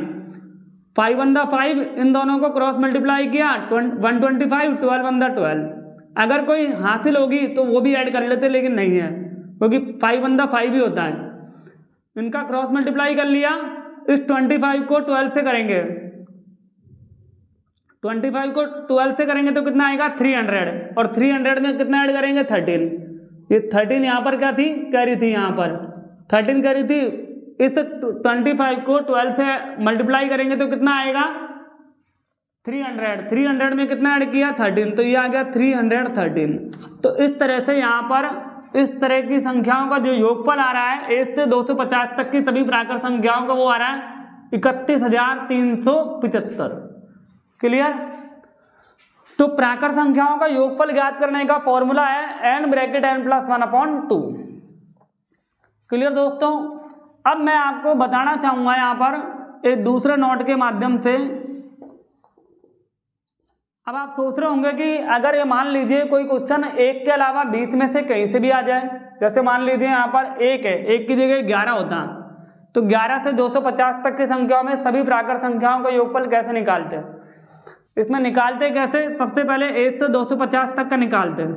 5 1 5, इन दोनों को क्रॉस मल्टीप्लाई किया, 125, 12 1 12। अगर कोई हासिल होगी तो वो भी ऐड कर लेते, लेकिन नहीं है क्योंकि 5 1 5 भी होता है। इनका क्रॉस मल्टीप्लाई कर लिया। इस 25 को 12 से करेंगे, 25 को 12 से करेंगे तो कितना आएगा, 300, और 300 में कितना ऐड करेंगे, 13। ये 13 यहाँ पर क्या थी, कैरी थी, यहाँ पर 13 कैरी थी। इस 25 को 12 से मल्टीप्लाई करेंगे तो कितना आएगा, 300। 300 में कितना ऐड किया, 13, तो ये आ गया 313। तो इस तरह से यहाँ पर इस तरह की संख्याओं का जो योगफल आ रहा है 1 से 250 तक की सभी प्राकृत संख्याओं का वो आ रहा है 31,375। क्लियर? तो प्राकृत संख्याओं का योगफल ज्ञात करने का फॉर्मूला है n ब्रैकेट n + 1/2। क्लियर दोस्तों? अब मैं आपको बताना चाहूंगा यहाँ पर एक दूसरे नोट के माध्यम से। अब आप सोच रहे होंगे कि अगर ये मान लीजिए कोई क्वेश्चन 1 के अलावा 20 में से कहीं से भी आ जाए, जैसे मान लीजिए यहाँ पर 1 है, 1 की जगह 11 होता, तो 11 से 250 तक की संख्याओं में सभी प्राकृत संख्याओं का योगफल कैसे निकालते हैं? इसमें निकालते कैसे, सबसे पहले 1 से 250 तक का निकालते हैं,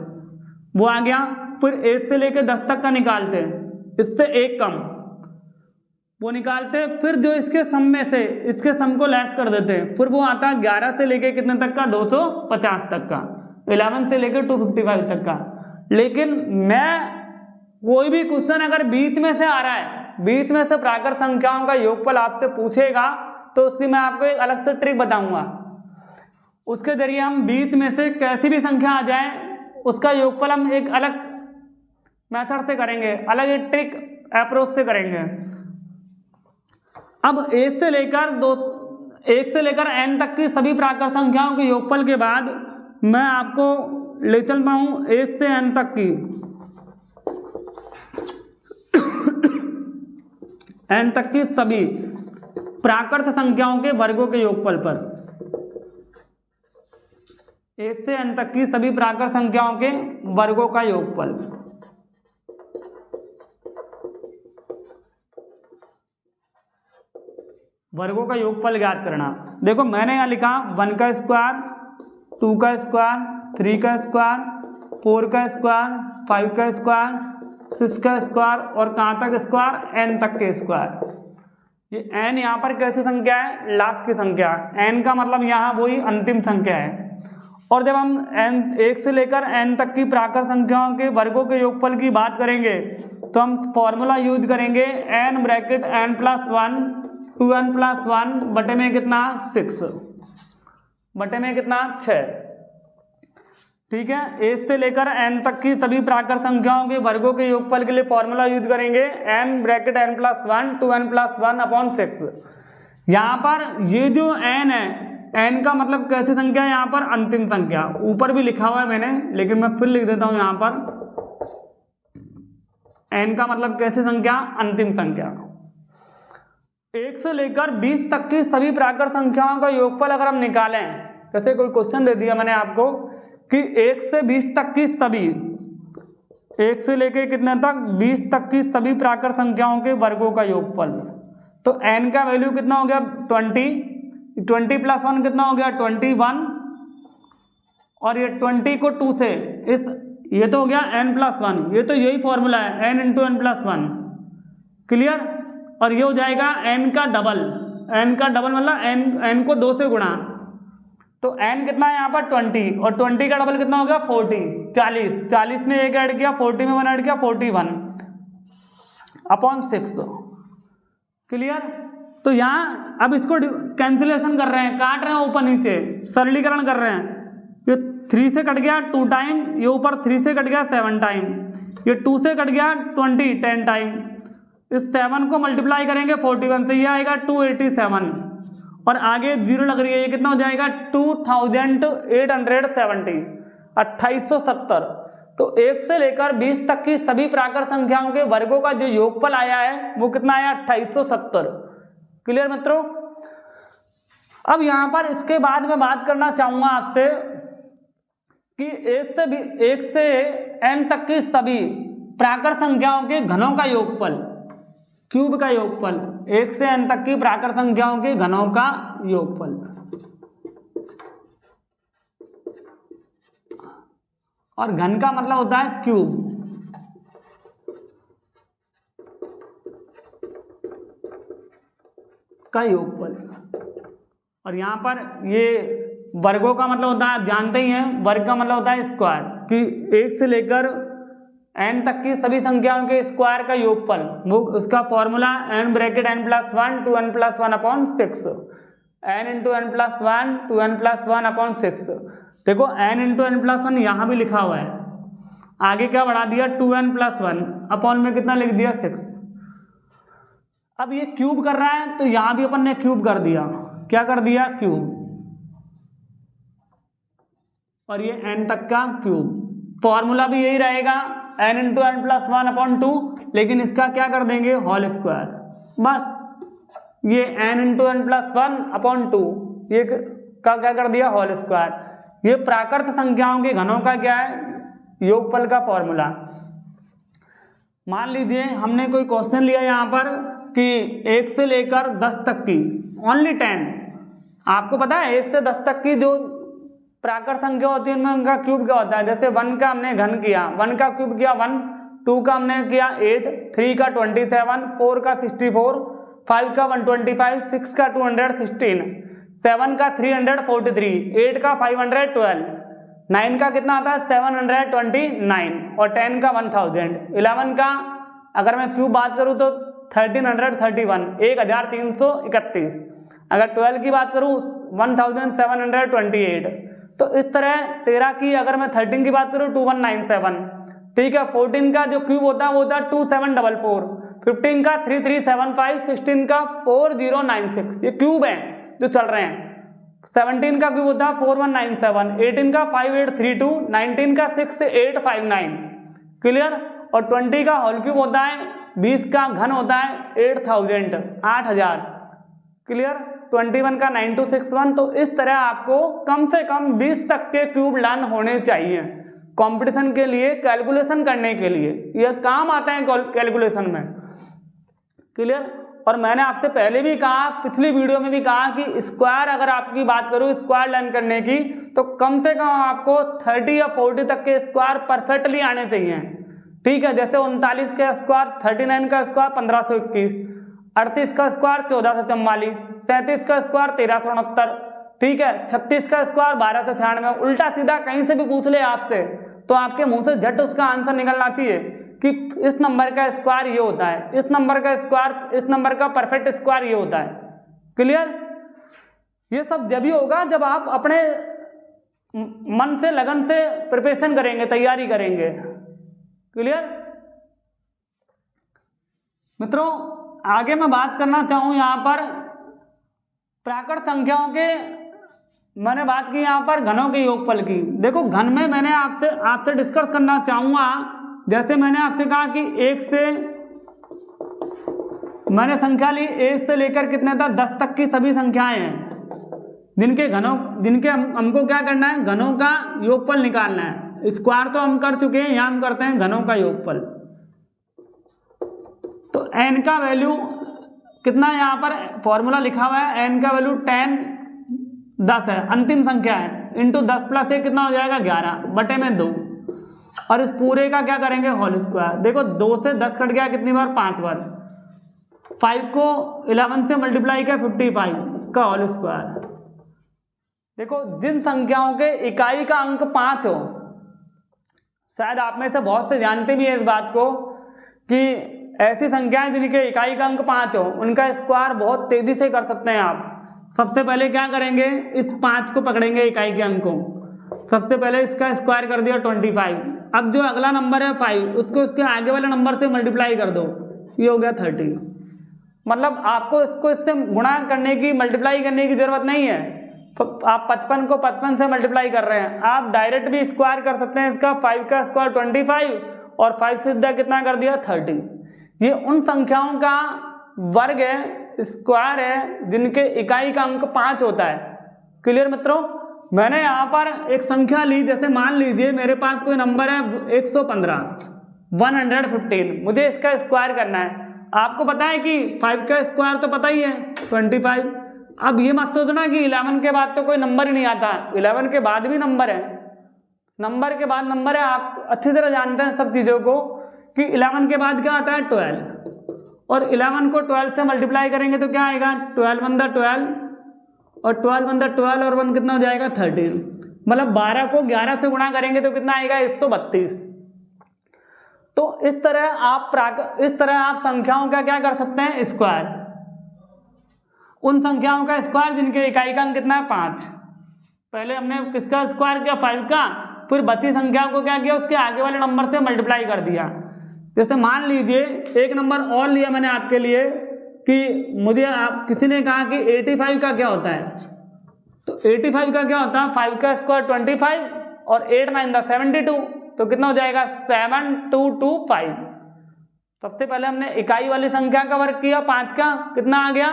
वो आ गया। फिर 1 से लेकर 10 तक का निकालते हैं, इससे 1 कम, वो निकालते हैं। फिर जो इसके सम में से इसके सम को लेस कर देते हैं, फिर वो आता है 11 से लेकर कितने तक का, 250 तक का, 11 से लेकर 255 तक का। लेकिन मैं कोई भी क्वेश्चन अगर 20 में से आ रहा है, 20 में से प्राकृत संख्याओं का योगफल आपसे पूछेगा, तो उसकी मैं आपको एक अलग से ट्रिक बताऊंगा। उसके जरिए हम 20 में से कैसी भी संख्या आ जाए उसका योगफल हम एक अलग मेथड से करेंगे, अलग एक ट्रिक अप्रोच से करेंगे। अब 1 से लेकर n तक की सभी प्राकृत संख्याओं के योगफल के बाद मैं आपको ले चलता हूं 1 से n तक की n तक की सभी प्राकृत संख्याओं के वर्गों के योगफल पर। 1 से n तक की सभी प्राकृत संख्याओं के वर्गों का योगफल। वर्गों का योगफल ज्ञात करना। देखो मैंने यहाँ लिखा 1 का स्क्वायर, 2 का स्क्वायर, 3 का स्क्वायर, 4 का स्क्वायर, 5 का स्क्वायर, 6 का स्क्वायर और कहाँ तक स्क्वायर, n तक के स्क्वायर। ये n यहाँ पर कैसी संख्या है, लास्ट की संख्या। n का मतलब यहाँ वही अंतिम संख्या है। और जब हम n 1 से लेकर n तक की प्राकृत संख्याओं के वर्गों के योगफल की बात करेंगे तो हम फॉर्मूला यूज करेंगे n ब्रैकेट n + 1 2n + 1 बटे में कितना, 6 बटे में कितना, 6। ठीक है? 1 से लेकर n तक की सभी प्राकृत संख्याओं के वर्गों के योगफल के लिए फॉर्मूला यूज करेंगे n ब्रैकेट n + 1 2n + 1/6। यहाँ पर ये जो n है, n का मतलब कैसी संख्या है, यहाँ पर अंतिम संख्या। ऊपर भी लिखा हुआ है मैंने, लेकिन मैं फिर लिख देता हूँ यहाँ पर n का मतलब कैसी संख्या, अंतिम संख्या। 1 से लेकर 20 तक की सभी प्राकृत संख्याओं का योगफल अगर हम निकालें, जैसे कोई क्वेश्चन दे दिया मैंने आपको कि 1 से 20 तक की सभी, 1 से लेकर कितने तक, 20 तक की सभी प्राकृत संख्याओं के वर्गों का योगफल, तो तो n का वैल्यू कितना हो गया 20, 20 प्लस 1 कितना हो गया 21, और ये 20 को 2 से इस ये तो हो गया n प्लस 1, ये तो यही फॉर्मूला है n into n plus 1, clear. और ये हो जाएगा n का डबल, n का डबल मतलब n को 2 से गुणा, तो n कितना है यहाँ पर 20, और 20 का डबल कितना हो गया 40, 40, 40 में 1 ऐड किया, 40 में 1 ऐड किया, 41 अपॉन 6, क्लियर। तो यहाँ अब इसको कैंसिलेशन कर रहे हैं, काट रहे हैं ऊपर नीचे, सरलीकरण कर रहे हैं। ये 3 से कट गया 2 टाइम, ये ऊपर 3 से कट गया 7 टाइम, ये 2 से कट गया 20 10 टाइम, इस 7 को मल्टीप्लाई करेंगे 41 से, ये आएगा 287, और आगे 0 लग रही है, ये कितना हो जाएगा 2870, 2870। तो 1 से लेकर 20 तक की सभी प्राकृत संख्याओं के वर्गों का जो योगफल आया है वो कितना आया 2870, क्लियर मित्रों। अब यहां पर इसके बाद मैं बात करना चाहूंगा आपसे कि 1 से n तक की सभी प्राकृत संख्याओं के घनों का योगफल, क्यूब का योगफल, 1 से n तक की प्राकृत संख्याओं के घनों का योगफल, और घन का मतलब होता है क्यूब, का योगफल। और यहां पर ये वर्गों का मतलब होता है, आप जानते ही हैं, वर्ग का मतलब होता है स्क्वायर, कि 1 से लेकर n तक की सभी संख्याओं के स्क्वायर का योगफल, वो उसका formula n bracket n plus 1 two n plus 1 upon 6, n into n plus 1 two n plus 1 upon 6। देखो n इंटू एन प्लस 1 यहाँ भी लिखा हुआ है, आगे क्या बढ़ा दिया 2n प्लस 1 अपॉन में कितना लिख दिया 6। अब ये क्यूब कर रहा है तो यहाँ भी अपन ने क्यूब कर दिया, क्या कर दिया क्यूब, और ये n तक का क्यूब, फॉर्मूला भी यही रहेगा n into n plus 1 upon 2, लेकिन इसका क्या कर देंगे होल स्क्वायर, बस ये n into n plus 1 upon 2 ये का क्या कर दिया होल स्क्वायर। ये प्राकृत संख्याओं के घनों का क्या है योगफल का फॉर्मूला। मान लीजिए हमने कोई क्वेश्चन लिया यहाँ पर कि 1 से लेकर 10 तक की ओनली 10, आपको पता है 1 से 10 तक की जो प्राकृत संख्या होती है उनमें उनका क्यूब क्या होता है। जैसे 1 का हमने घन किया, 1 का क्यूब किया 1, 2 का हमने किया 8, 3 का 27, 4 का 64, 5 का 125, 6 का 216, 7 का 343, 8 का 512, 9 का कितना आता है 729, और 10 का 1000, 11 का अगर मैं क्यूब बात करूं तो 1331, 1331, अगर 12 की बात करूं 1728। तो इस तरह 13 की अगर मैं 13 की बात करूं 2197, ठीक है। 14 का जो क्यूब होता है वो होता है 2744, 15 का 3375, 16 का 4096, ये क्यूब है जो चल रहे हैं। 17 का क्यूब होता है 4197, 18 का 5832, 19 का 6859, क्लियर। और 20 का होल क्यूब होता है, 20 का घन होता है 8000, क्लियर। 21 का 9261। तो इस तरह आपको कम से कम 20 तक के क्यूब लर्न होने चाहिए कंपटीशन के लिए, कैलकुलेशन करने के लिए, यह काम आते हैं कैलकुलेशन में, क्लियर। और मैंने आपसे पहले भी कहा, पिछली वीडियो में भी कहा कि स्क्वायर अगर आपकी बात करूं स्क्वायर लर्न करने की तो कम से कम आपको 30 या 40 तक के स्क्वायर परफेक्टली आने चाहिए, ठीक है। जैसे 39 का स्क्वायर, 39 का स्क्वायर 1521, 38 का स्क्वायर 1444, 37 का स्क्वायर 1369, ठीक है। 36 का स्क्वायर 1296। उल्टा सीधा कहीं से भी पूछ ले आपसे तो आपके मुंह से झट उसका आंसर निकलना चाहिए कि इस नंबर का स्क्वायर ये होता है, इस नंबर का स्क्वायर, इस नंबर का परफेक्ट स्क्वायर ये होता है, क्लियर। ये सब जब ही होगा जब आप अपने मन से लगन से प्रिपरेशन करेंगे, तैयारी करेंगे, क्लियर। मित्रों आगे मैं बात करना चाहूं यहां पर प्राकृत संख्याओं के, मैंने बात की यहां पर घनों के योगफल की। देखो घन में मैंने आपसे डिस्कस करना चाहूंगा, जैसे मैंने आपसे कहा कि 1 से मैंने संख्या ली 1 से लेकर कितने तक 10 तक की सभी संख्याएं हैं जिनके हमको क्या करना है, घनों का योगफल निकालना है। स्क्वायर तो हम कर चुके हैं, यहां हम करते हैं घनों का योगफल। तो n का वैल्यू कितना यहाँ पर फॉर्मूला लिखा हुआ है, n का वैल्यू 10 10 है, अंतिम संख्या है, इंटू 10 प्लस 1 कितना हो जाएगा 11 बटे में 2, और इस पूरे का क्या करेंगे होल स्क्वायर। देखो 2 से 10 कट गया कितनी बार 5 बार, 5 को 11 से मल्टीप्लाई किया 55 का होल स्क्वायर। देखो जिन संख्याओं के इकाई का अंक 5 हो, शायद आप में से बहुत से जानते भी हैं इस बात को कि ऐसी संख्याएं जिनके इकाई का अंक 5 हो उनका स्क्वायर बहुत तेजी से कर सकते हैं आप। सबसे पहले क्या करेंगे, इस 5 को पकड़ेंगे इकाई के अंक को, सबसे पहले इसका स्क्वायर कर दिया 25। अब जो अगला नंबर है 5 उसको उसके आगे वाले नंबर से मल्टीप्लाई कर दो, ये हो गया 30। मतलब आपको इसको इससे गुणा करने की मल्टीप्लाई करने की जरूरत नहीं है, आप 55 को 55 से मल्टीप्लाई कर रहे हैं, आप डायरेक्ट भी स्क्वायर कर सकते हैं इसका। 5 का स्क्वायर 25 और 5 से सीधा कितना कर दिया 30। ये उन संख्याओं का वर्ग है, स्क्वायर है जिनके इकाई का अंक 5 होता है। क्लियर मित्रों, मैंने यहाँ पर एक संख्या ली, जैसे मान लीजिए मेरे पास कोई नंबर है 115 115, मुझे इसका स्क्वायर करना है। आपको पता है कि 5 का स्क्वायर तो पता ही है 25। अब ये मत सोचना कि 11 के बाद तो कोई नंबर ही नहीं आता, 11 के बाद भी नंबर है, नंबर के बाद नंबर है। आप अच्छी तरह जानते हैं सब चीज़ों को कि 11 के बाद क्या आता है 12, और 11 को 12 से मल्टीप्लाई करेंगे तो क्या आएगा 12 × 12 और 12 × 12 और 1 कितना हो जाएगा 13। मतलब 12 को 11 से गुणा करेंगे तो कितना आएगा 132। तो इस तरह आप संख्याओं का क्या कर सकते हैं स्क्वायर, उन संख्याओं का स्क्वायर जिनके इकाई का अंक कितना है 5। पहले हमने किसका स्क्वायर किया 5 का, फिर बची संख्या को क्या किया उसके आगे वाले नंबर से मल्टीप्लाई कर दिया। जैसे मान लीजिए एक नंबर और लिया मैंने आपके लिए कि मुझे किसी ने कहा कि 85 का क्या होता है, तो 85 का क्या होता है 5 का स्क्वायर 25 और 8 9 72, तो कितना हो जाएगा 7225। सबसे पहले हमने इकाई वाली संख्या का वर्ग किया 5 का, कितना आ गया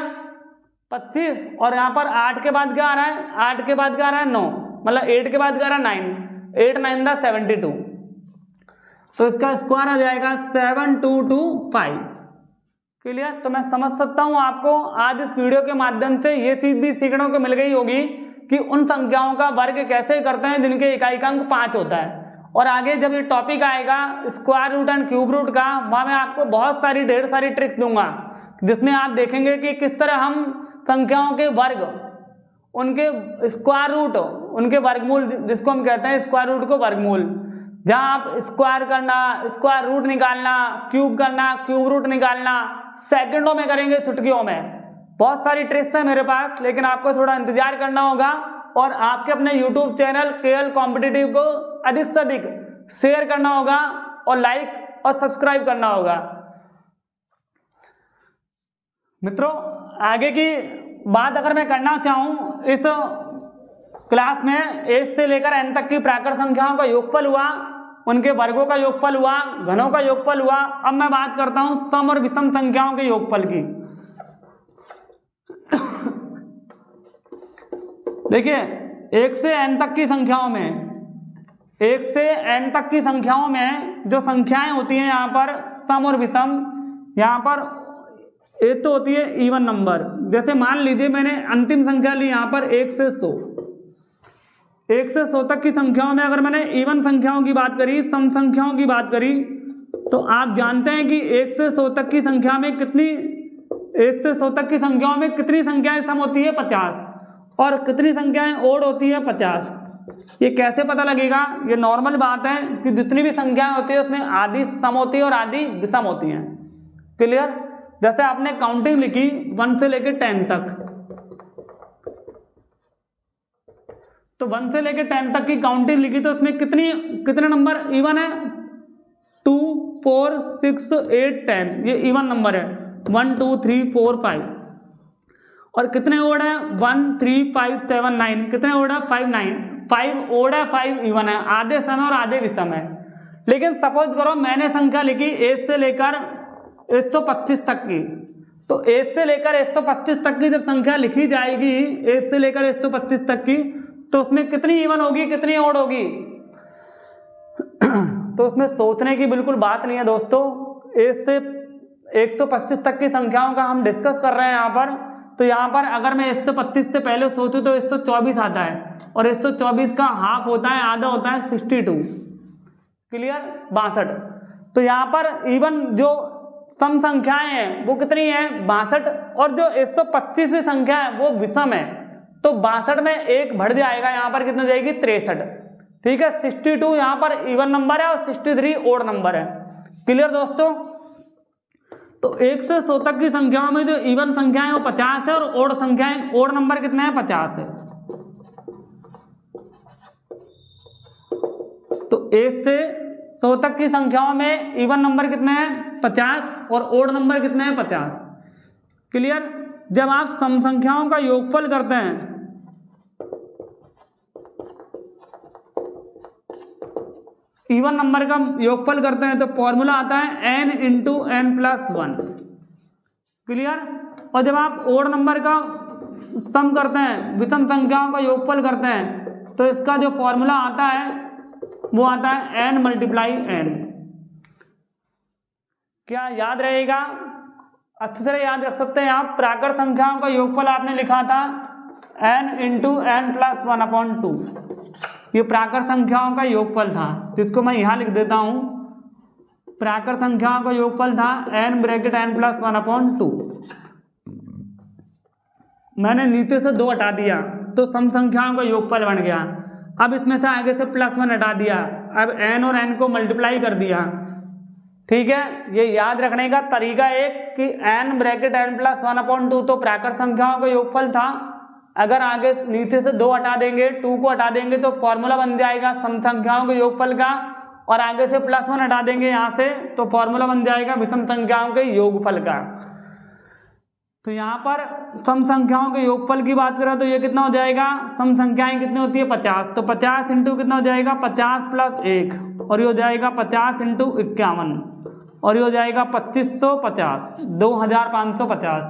25, और यहाँ पर 8 के बाद क्या आ रहा है 8 के बाद क्या आ रहा है 9, मतलब 8 के बाद क्या आ रहा है 9, 8 9 72, तो इसका स्क्वायर आ जाएगा 7225। क्लियर, तो मैं समझ सकता हूँ आपको आज इस वीडियो के माध्यम से ये चीज भी सीखने को मिल गई होगी कि उन संख्याओं का वर्ग कैसे करते हैं जिनके इकाई का अंक 5 होता है। और आगे जब ये टॉपिक आएगा square root and cube root का, वहाँ मैं आपको बहुत सारी ढेर सारी ट्रिक्स दूंगा जिसमें आप देखेंगे कि किस तरह हम संख्याओं के वर्ग, उनके स्क्वायर रूट, उनके वर्गमूल, जिसको हम कहते हैं स्क्वायर रूट को वर्गमूल, जहाँ आप स्क्वायर करना, स्क्वायर रूट निकालना, क्यूब करना, क्यूब रूट निकालना सेकंडों में करेंगे, चुटकियों में। बहुत सारी ट्रिक्स है मेरे पास, लेकिन आपको थोड़ा इंतजार करना होगा और आपके अपने YouTube चैनल KL कॉम्पिटिटिव को अधिक से अधिक शेयर करना होगा और लाइक और सब्सक्राइब करना होगा। मित्रों, आगे की बात अगर मैं करना चाहूँ, इस क्लास में 1 से लेकर n तक की प्राकृत संख्याओं का योगफल हुआ, उनके वर्गों का योगफल हुआ, घनों का योगफल हुआ। अब मैं बात करता हूं सम और विषम संख्याओं के योगफल की। देखिए 1 से n तक की संख्याओं में, 1 से n तक की संख्याओं में जो संख्याएं होती हैं यहाँ पर सम और विषम, यहाँ पर एक तो होती है इवन नंबर। जैसे मान लीजिए मैंने अंतिम संख्या ली यहाँ पर 1 से 100, 1 से 100 तक की संख्याओं में अगर मैंने इवन संख्याओं की बात करी, सम संख्याओं की बात करी, तो आप जानते हैं कि 1 से 100 तक की संख्या में कितनी, 1 से 100 तक की संख्याओं में कितनी संख्याएं सम होती है 50, और कितनी संख्याएं ओड होती है 50। ये कैसे पता लगेगा? ये नॉर्मल बात है कि जितनी भी संख्याएं होती है उसमें आधी सम होती है और आधी विषम होती हैं। क्लियर? जैसे आपने काउंटिंग लिखी 1 से लेकर 10 तक, तो 1 से लेकर 10 तक की काउंटिंग लिखी तो उसमें कितने नंबर इवन है? 2 4 6 8 10, ये इवन नंबर है। 1 2 3 4 5। और कितने ओड है? 1 3 5 7 9। कितने ओड है? 5 9। 5 ओड है, 5 इवन है, आधे सम है और आधे विषम है। लेकिन सपोज करो मैंने संख्या लिखी 1 से लेकर 125 तक की, तो 1 से लेकर 125 तक की जब संख्या लिखी जाएगी, 1 से लेकर 125 तक की, तो उसमें कितनी इवन होगी, कितनी ओड होगी? तो उसमें सोचने की बिल्कुल बात नहीं है दोस्तों। 1 से 125 तक की संख्याओं का हम डिस्कस कर रहे हैं यहाँ पर। तो यहाँ पर अगर मैं 125 से पहले सोचूं तो 124 आता है, और 124 का हाफ होता है, आधा होता है 62, क्लियर, 62। तो यहाँ पर इवन जो सम संख्याएं हैं वो कितनी है, 62, और जो 125वीं संख्या है वो विषम है, तो 62 में एक बढ़ जाएगा, यहाँ पर कितनी जाएगी, 63, ठीक है। 62 यहाँ पर इवन नंबर है और 63 ओड नंबर है, क्लियर दोस्तों। तो 1 से 100 तक की संख्याओं में जो इवन संख्याएं वो 50 है, और ओड संख्याएं, ओड नंबर कितने हैं, 50 है। तो 1 से 100 तक की संख्याओं में इवन नंबर कितने हैं, 50, और ओड नंबर कितने हैं, 50, क्लियर। जब आप सम संख्याओं का योगफल करते हैं, इवन नंबर का योगफल करते हैं, तो फॉर्मूला आता है n into n plus 1, clear. और जब आप ओड नंबर का सम करते हैं, विषम संख्याओं का योगफल करते हैं, तो इसका जो फॉर्मूला आता है वो आता है n मल्टीप्लाई n। क्या याद रहेगा, अच्छी तरह याद रख सकते हैं आप। प्राकृत संख्याओं का योगफल आपने लिखा था n इंटू n प्लस 1/2, ये प्राकृत संख्याओं का योगफल था, जिसको मैं यहां लिख देता हूं। प्राकृत संख्याओं का योगफल था n ब्रैकेट n प्लस 1/2। मैंने नीचे से 2 हटा दिया तो सम संख्याओं का योगफल बन गया। अब इसमें से आगे से +1 हटा दिया, अब n और n को मल्टीप्लाई कर दिया, ठीक है। ये याद रखने का तरीका एक कि n ब्रैकेट n प्लस 1/2 तो प्राकृत संख्याओं का योगफल था। अगर आगे नीचे से 2 हटा देंगे, 2 को हटा देंगे, तो फॉर्मूला बन जाएगा सम संख्याओं के योगफल का, और आगे से +1 हटा देंगे यहाँ से, तो फॉर्मूला बन जाएगा विषम संख्याओं के योगफल का। तो यहाँ पर सम संख्याओं के योगफल की बात करें तो ये कितना हो जाएगा, सम संख्याएं कितनी होती है, 50, तो 50 इंटू कितना हो जाएगा, 50 + 1, और ये हो जाएगा 50 इंटू 51, और ये हो जाएगा 2550, 2550,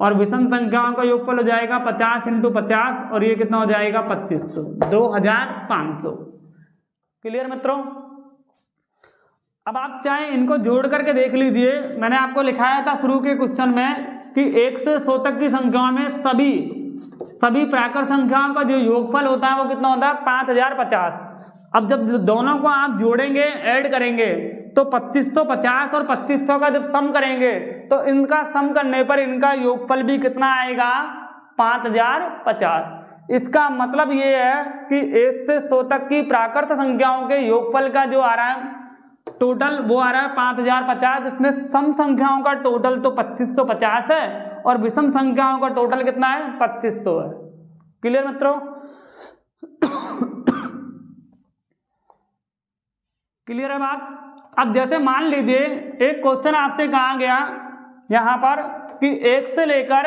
और विषम संख्याओं का योगफल हो जाएगा 50 इंटू 50, और ये कितना हो जाएगा 2500, 2500, क्लियर मित्रों। अब आप चाहे इनको जोड़ करके देख लीजिए। मैंने आपको लिखाया था शुरू के क्वेश्चन में कि 1 से 100 तक की संख्याओं में सभी प्राकृत संख्याओं का जो योगफल होता है वो कितना होता है, 5050। अब जब दोनों को आप जोड़ेंगे, ऐड करेंगे, तो 2550 और 2500 का जब सम करेंगे तो इनका सम करने पर इनका योगफल भी कितना आएगा, 5050। इसका मतलब ये है कि 1 से 100 तक की प्राकृत संख्याओं के योगफल का जो आ रहा है टोटल, वो आ रहा है 5050। इसमें सम संख्याओं का टोटल तो 2550 है, और विषम संख्याओं का टोटल कितना है, 2500 है, क्लियर मित्रों। क्लियर है बात। अब जैसे मान लीजिए एक क्वेश्चन आपसे कहा गया यहां पर कि 1 से लेकर,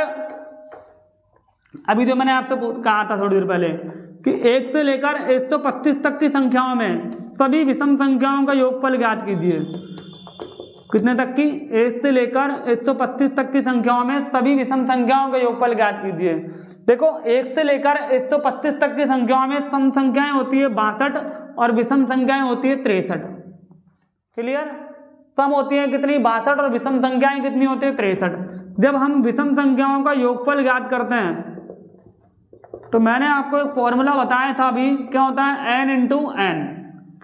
अभी जो मैंने आपसे कहा था थोड़ी देर पहले कि 1 से लेकर 125 तक की संख्याओं में सभी विषम संख्याओं का योगफल ज्ञात कीजिए। कितने तक की, 1 से लेकर 125 तक की संख्याओं में सभी विषम संख्याओं का योगफल ज्ञात कीजिए। देखो 1 से लेकर 125 तक की संख्याओं में सम संख्याएं होती है 62 और विषम संख्याएं होती है 63, क्लियर। सम होती है कितनी, 62, और विषम संख्याएं कितनी होती है, 63। जब हम विषम संख्याओं का योगफल ज्ञात करते हैं तो मैंने आपको एक फॉर्मूला बताया था अभी, क्या होता है, n इंटू n।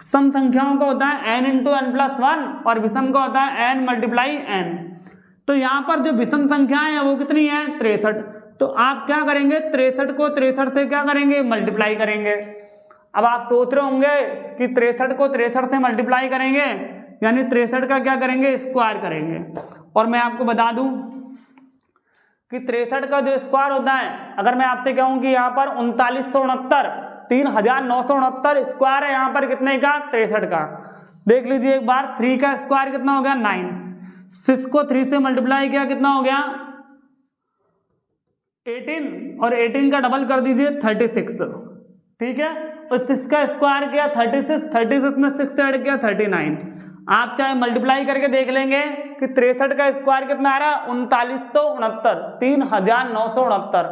सम संख्याओं का होता है n इंटू n प्लस 1, और विषम का होता है n मल्टीप्लाई n। तो यहाँ पर जो विषम संख्याएं हैं वो कितनी है, 63। तो आप क्या करेंगे, 63 को 63 से क्या करेंगे, मल्टीप्लाई करेंगे। अब आप सोच रहे होंगे कि 63 को 63 से मल्टीप्लाई करेंगे, यानी 63 का क्या करेंगे, स्क्वायर करेंगे। और मैं आपको बता दूं कि 63 का जो स्क्वायर होता है, अगर मैं आपसे कहूं कि यहाँ पर 3969 स्क्वायर है, यहाँ पर कितने का, 63 का। देख लीजिए एक बार, 3 का स्क्वायर कितना हो गया, 9। 6 को 3 से मल्टीप्लाई किया, कितना हो गया, 18, और 18 का डबल कर दीजिए 36, ठीक है। तो 6 का स्क्वायर किया 36 में 6 से ऐड किया 39। आप चाहे मल्टीप्लाई करके देख लेंगे कि 63 का स्क्वायर कितना आ रहा है, 3969।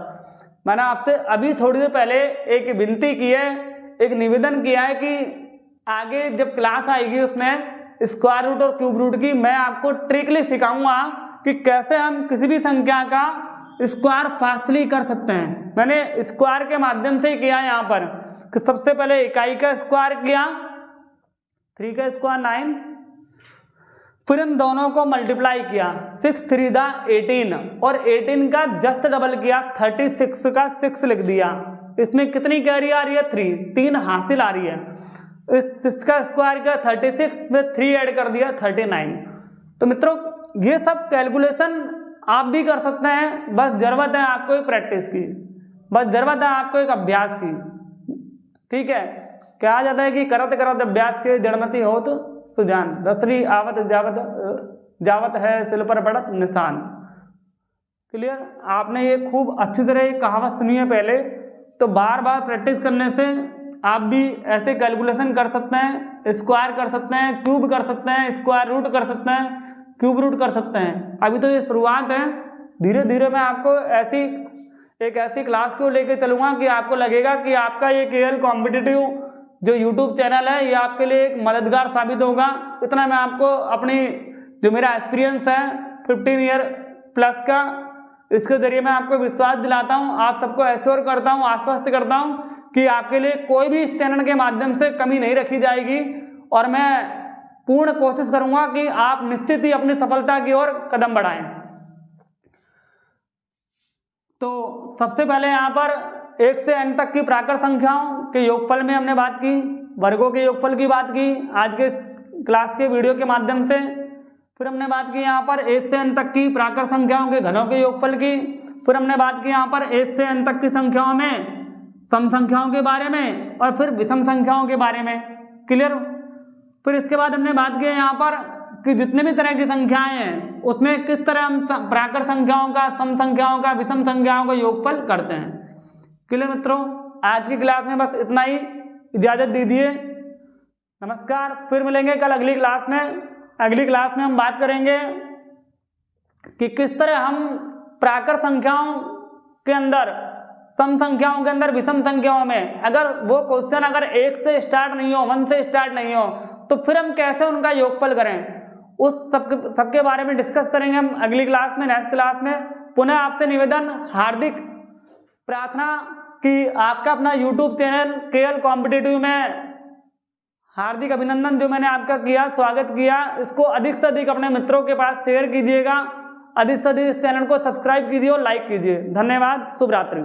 मैंने आपसे अभी थोड़ी देर पहले एक विनती की है, एक निवेदन किया है कि आगे जब क्लास आएगी उसमें स्क्वायर रूट और क्यूब रूट की मैं आपको ट्रिकली सिखाऊंगा कि कैसे हम किसी भी संख्या का स्क्वायर फास्टली कर सकते हैं। मैंने स्क्वायर के माध्यम से किया यहाँ पर कि सबसे पहले इकाई का स्क्वायर किया, 3 का स्क्वायर 9, फिर इन दोनों को मल्टीप्लाई किया, 6 3 दा 18 और 18 का जस्ट डबल किया, 36 का 6 लिख दिया। इसमें कितनी कैरी आ रही है? 3 हासिल आ रही है। इस 6 का स्क्वायर किया 36 में 3 ऐड कर दिया 39। तो मित्रों ये सब कैलकुलेशन आप भी कर सकते हैं, बस जरूरत है आपको एक प्रैक्टिस की, बस जरूरत है आपको एक अभ्यास की। ठीक है, कहा जाता है कि करत करत अभ्यास के जड़मती हो तो सुजान, रसरी आवत जावत है सिल पर पड़त निशान। क्लियर? आपने ये खूब अच्छी तरह ये कहावत सुनी है पहले, तो बार बार प्रैक्टिस करने से आप भी ऐसे कैलकुलेशन कर सकते हैं, स्क्वायर कर सकते हैं, क्यूब कर सकते हैं, स्क्वायर रूट कर सकते हैं, क्यूब रूट कर सकते हैं। अभी तो ये शुरुआत है, धीरे धीरे मैं आपको एक ऐसी क्लास को लेकर चलूंगा कि आपको लगेगा कि आपका ये KL कॉम्पिटिटिव जो YouTube चैनल है ये आपके लिए एक मददगार साबित होगा। इतना मैं आपको अपनी जो मेरा एक्सपीरियंस है 15 ईयर प्लस का, इसके जरिए मैं आपको विश्वास दिलाता हूँ, आप सबको एश्योर करता हूँ, आश्वस्त करता हूँ कि आपके लिए कोई भी इस चैनल के माध्यम से कमी नहीं रखी जाएगी और मैं पूर्ण कोशिश करूंगा कि आप निश्चित ही अपनी सफलता की ओर कदम बढ़ाएं। तो सबसे पहले यहाँ पर 1 से n तक की प्राकृत संख्याओं के योगफल में हमने बात की, वर्गों के योगफल की बात की आज के क्लास के वीडियो के माध्यम से। फिर हमने बात की यहाँ पर 1 से n तक की प्राकृत संख्याओं के घनों के योगफल की। फिर हमने बात की यहाँ पर 1 से n तक की संख्याओं में सम संख्याओं के बारे में और फिर विषम संख्याओं के बारे में। क्लियर? फिर इसके बाद हमने बात की यहाँ पर कि जितने भी तरह की संख्याएं हैं उसमें किस तरह हम प्राकृत संख्याओं का, सम संख्याओं का, विषम संख्याओं का योगफल करते हैं। क्लियर मित्रों? आज की क्लास में बस इतना ही, इजाजत दीजिए, नमस्कार। फिर मिलेंगे कल अगली क्लास में। अगली क्लास में हम बात करेंगे कि किस तरह हम प्राकृत संख्याओं के अंदर, सम संख्याओं के अंदर, विषम संख्याओं में अगर वो क्वेश्चन अगर 1 से स्टार्ट नहीं हो, 1 से स्टार्ट नहीं हो, तो फिर हम कैसे उनका योगफल करें, उस सबके बारे में डिस्कस करेंगे हम अगली क्लास में, नेक्स्ट क्लास में। पुनः आपसे निवेदन, हार्दिक प्रार्थना कि आपका अपना YouTube चैनल KL कॉम्पिटिटिव में हार्दिक अभिनंदन जो मैंने आपका किया, स्वागत किया, इसको अधिक से अधिक अपने मित्रों के पास शेयर कीजिएगा, अधिक से अधिक इस चैनल को सब्सक्राइब कीजिए और लाइक कीजिए। धन्यवाद, शुभ रात्रि।